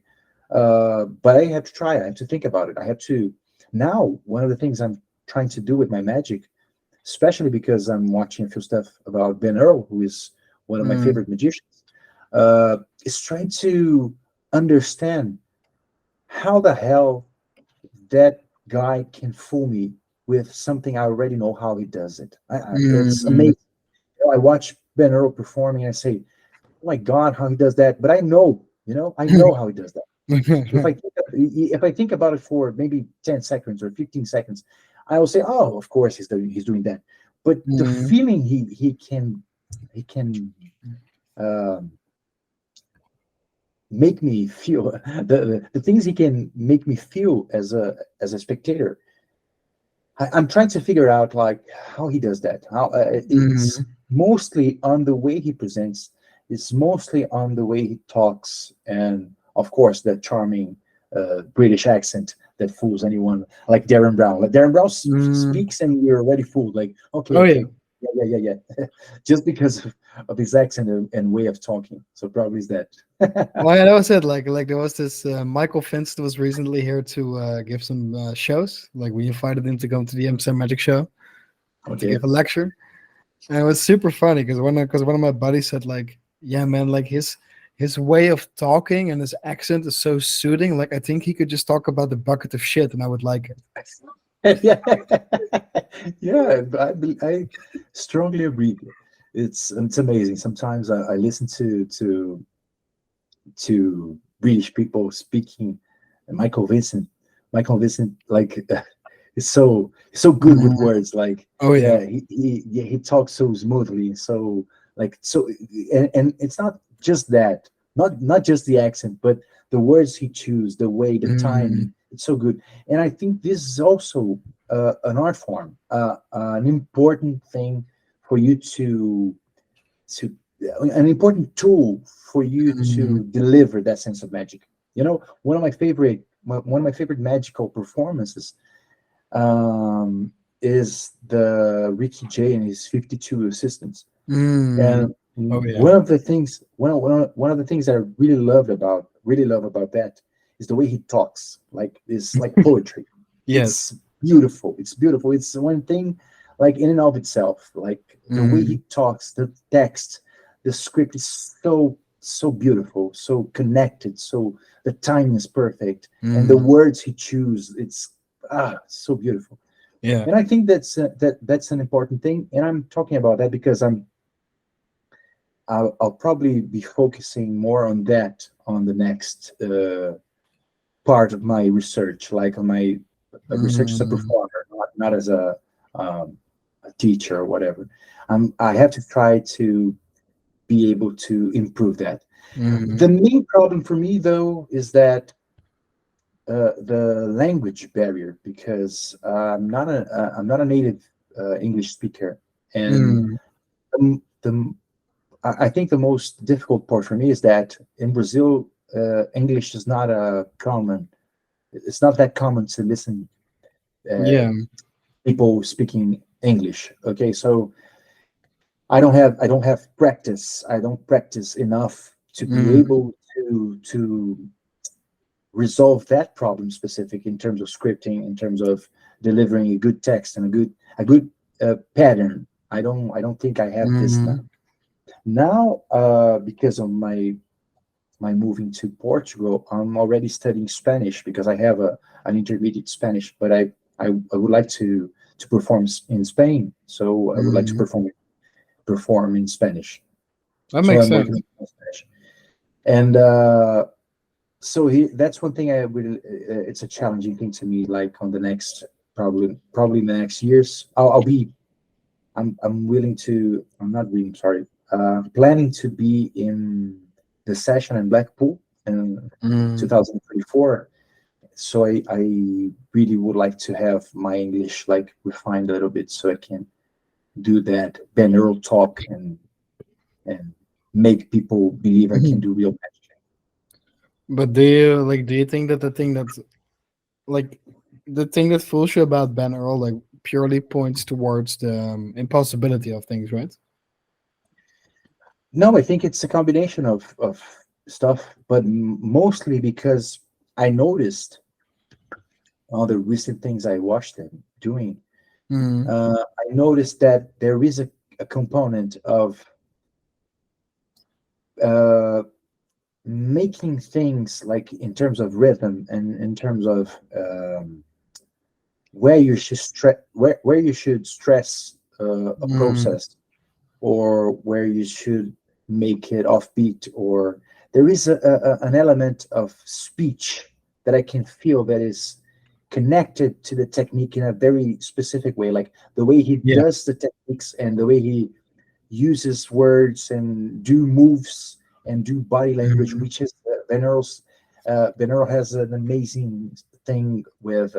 but I have to try. I have to think about it. I have to now. One of the things I'm trying to do with my magic, especially because I'm watching a few stuff about Ben Earl, who is one of my Mm. favorite magicians, is trying to understand how the hell that guy can fool me with something I already know how he does it. It's Mm. amazing. I watch Ben Earl performing and I say, "Oh my God, how he does that!" But I know how he does that. If I think about it for maybe 10 seconds or 15 seconds, I will say, "Oh, of course he's doing that." But the Mm. feeling he can um, make me feel the things he can make me feel as a spectator. I'm trying to figure out like how he does that. How it's Mm. mostly on the way he presents. It's mostly on the way he talks, and of course that charming British accent that fools anyone. Like Darren Brown. Like Darren Brown Mm. speaks, and you're already fooled. Like, okay, Oh yeah. okay, yeah, yeah, yeah, yeah, just because of his accent and way of talking. So probably is that. Oh yeah, that was it. Like there was this Michael Vincent was recently here to give some shows. Like we invited him to come to the Amsterdam Magic Show and to Okay. give a lecture. And it was super funny because one of my buddies said like, yeah, man, like his way of talking and his accent is so soothing. Like I think he could just talk about the bucket of shit and I would like it. Yeah, yeah. I strongly agree. It's amazing. Sometimes I listen to British people speaking. And Michael Vincent, like is so good with Mm. words. Like, Oh yeah. yeah, he talks so smoothly. So like so, and it's not just that, not just the accent, but the words he chooses, the way, the Mm. timing. It's so good. And I think this is also an art form, an important thing for you to an important tool for you Mm. to deliver that sense of magic. One of my favorite magical performances is the Ricky Jay and his 52 assistants. Mm. And Oh yeah. one of the things that I really love about that is the way he talks. Like it's like poetry. Yes. It's beautiful. It's one thing, like in and of itself. Like the way he Mm. talks, the text, the script is so beautiful, so connected, so the timing is perfect, and the Mm. words he chooses, it's so beautiful. Yeah. And I think that's an important thing. And I'm talking about that because I'll probably be focusing more on that on the next part of my research, like on my research as a Mm. performer, not as a teacher or whatever. I have to try to be able to improve that. Mm. The main problem for me, though, is that the language barrier, because I'm not a native English speaker, And Mm. the I think the most difficult part for me is that in Brazil, English is not a common. It's not that common to listen uh, Yeah. people speaking English. Okay, so I don't have practice. I don't practice enough to be Mm. able to resolve that problem specific in terms of scripting, in terms of delivering a good text and a good pattern. I don't think I have this now. Mm. Now, because of my moving to Portugal, I'm already studying Spanish because I have an intermediate Spanish, but I would like to perform in Spain, so I would like to Mm. perform in Spanish. That So makes I'm working sense. on Spanish, and so that's one thing I will. It's a challenging thing to me. Like on the next, probably in the next years, I'll be. I'm willing to. I'm not willing. Sorry. Planning to be in the session in Blackpool in Mm. 2024. So I really would like to have my English like refined a little bit so I can do that binaural talk and make people believe I can do real magic. But do you think that the thing that's like the thing that fools you about Ben Earl like purely points towards the impossibility of things, right? No, I think it's a combination of stuff, but mostly because I noticed all the recent things I watched them doing. Mm. I noticed that there is a component of uh, making things like in terms of rhythm and in terms of where you should stress a Mm. process or where you should make it offbeat, or there is an element of speech that I can feel that is connected to the technique in a very specific way, like the way he Yeah. does the techniques and the way he uses words and do moves and do body language, Mm. which is Venero has an amazing thing with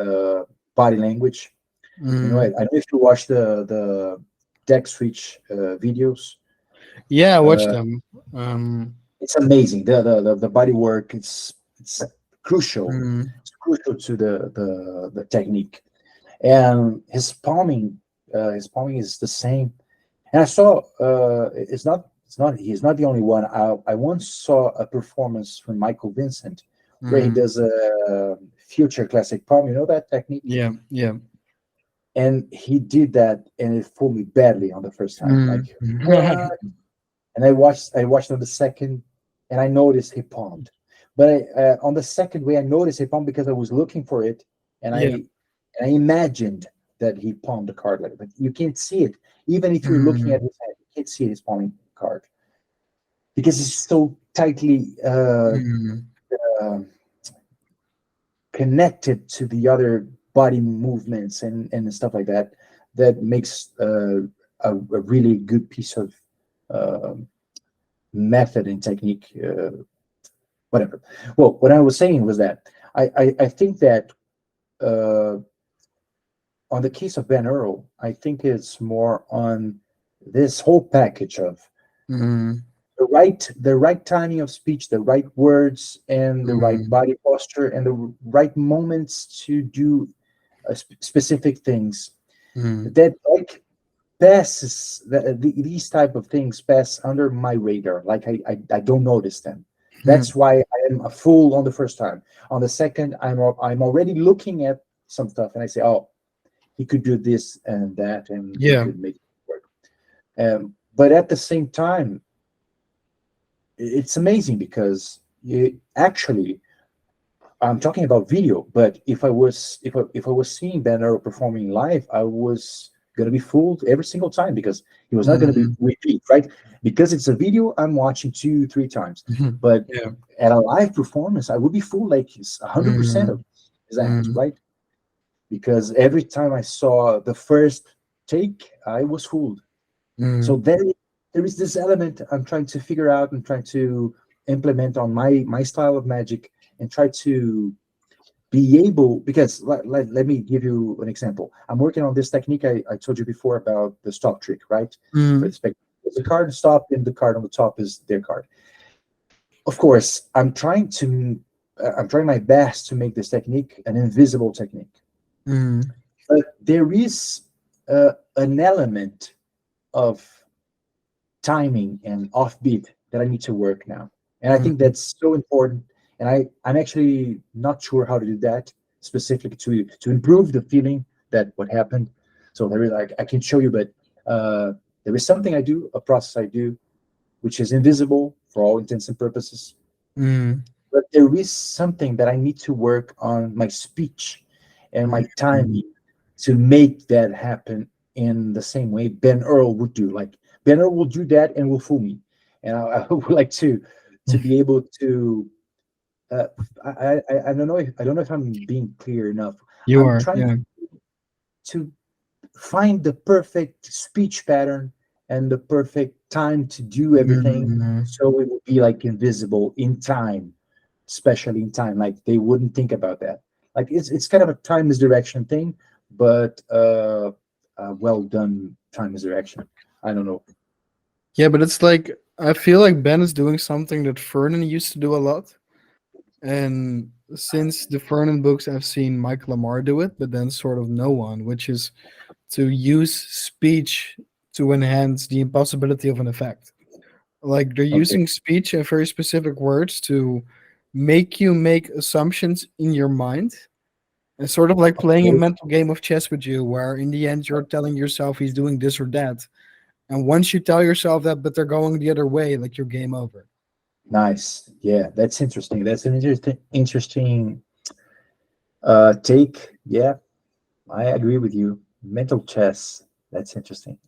body language. You know, I Mm. don't know if you watch the deck switch videos. Yeah, I watched Uh, them. Um. it's amazing. The body work. It's crucial. Mm. It's crucial to the technique. And his palming is the same. And I saw it's not he's not the only one. I once saw a performance from Michael Vincent where he Mm. does a future classic palm. You know that technique? Yeah. Yeah. And he did that, and it fooled me badly on the first time. Mm. Like what? And I watched on the second, and I noticed he palmed. But on the second way, I noticed he palmed because I was looking for it, and Yeah. I imagined that he palmed the card later, but you can't see it. Even if you're looking Mm. at his hand, you can't see his palming card because it's so tightly Mm. um connected to the other body movements and stuff like that. That makes a really good piece of uh, method and technique. Whatever. Well, what I was saying was that I think that uh, on the case of Ben Earl, I think it's more on this whole package of Mm. the right timing of speech, the right words, and the right Mm. body posture, and the right moments to do specific things Mm. that like passes these type of things pass under my radar. Like I don't notice them. Mm. That's why I am a fool on the first time. On the second, I'm already looking at some stuff and I say, oh, he could do this and that, and he Yeah. could make it work. But at the same time, it's amazing because you actually I'm talking about video, but if I was seeing Ben Earl performing live, I was gonna be fooled every single time because he was not gonna be Mm. repeat, right? Because it's a video I'm watching two, three times. Mhm. But Yeah. at a live performance, I would be fooled like 100% Mm. of his act, Mm. right? Because every time I saw the first take, I was fooled. So Mm. there is this element I'm trying to figure out and trying to implement on my style of magic and try to be able, because let me give you an example. I'm working on this technique I told you before about the stop trick, right? For Mm, the the card stop and the card on the top is their card. Of course, I'm trying my best to make this technique an invisible technique, mm, but there is an element of timing and offbeat that I need to work now. And I think mm, that's so important. And I'm actually not sure how to do that specifically to improve the feeling that what happened. So there is like I can show you, but there is something I do, a process I do, which is invisible for all intents and purposes. mm, But there is something that I need to work on my speech and my mm. timing to make that happen in the same way Ben Earl would do. Like Ben Earl will do that and will fool me. And I would like to be able to. Uh, I don't know. I don't know if I'm being clear enough. You I'm are, trying yeah. to find the perfect speech pattern and the perfect time to do everything, Mm. so it would be like invisible in time, especially in time. Like they wouldn't think about that. Like it's kind of a time misdirection thing, but well done time misdirection. I don't know. Yeah, but it's like I feel like Ben is doing something that Vernon used to do a lot. And since the Vernon books, I've seen Mike Lamar do it, but then sort of no one, which is to use speech to enhance the impossibility of an effect. Like they're Okay, using speech and very specific words to make you make assumptions in your mind. And sort of like playing a okay, mental game of chess with you, where in the end you're telling yourself he's doing this or that. And once you tell yourself that, but they're going the other way, like you're game over. nice. Yeah, that's interesting. That's an interesting take. Yeah, I agree with you. Mental chess. That's interesting.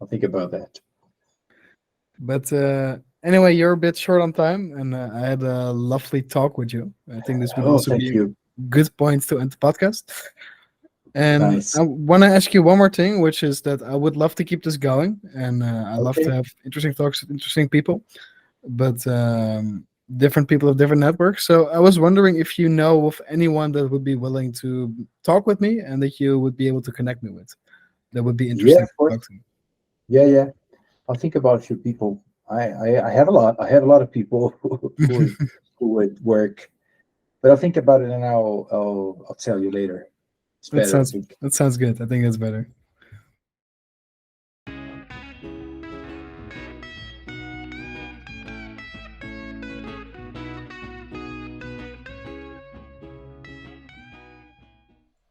I'll think about that. But anyway, you're a bit short on time, and I had a lovely talk with you. I think this would Oh, also thank be a you. good point to end the podcast. And I Nice. want to ask you one more thing, which is that I would love to keep this going, and I love to Okay. have interesting talks with interesting people, but different people of different networks. So I was wondering if you know of anyone that would be willing to talk with me, and that you would be able to connect me with. That would be Yeah, interesting of to course. talk to. Yeah, yeah. I'll think about a few people. I have a lot. I have a lot of people who would work, but I'll think about it and I'll tell you later. It's That better, I sounds think. that sounds good. I think that's better.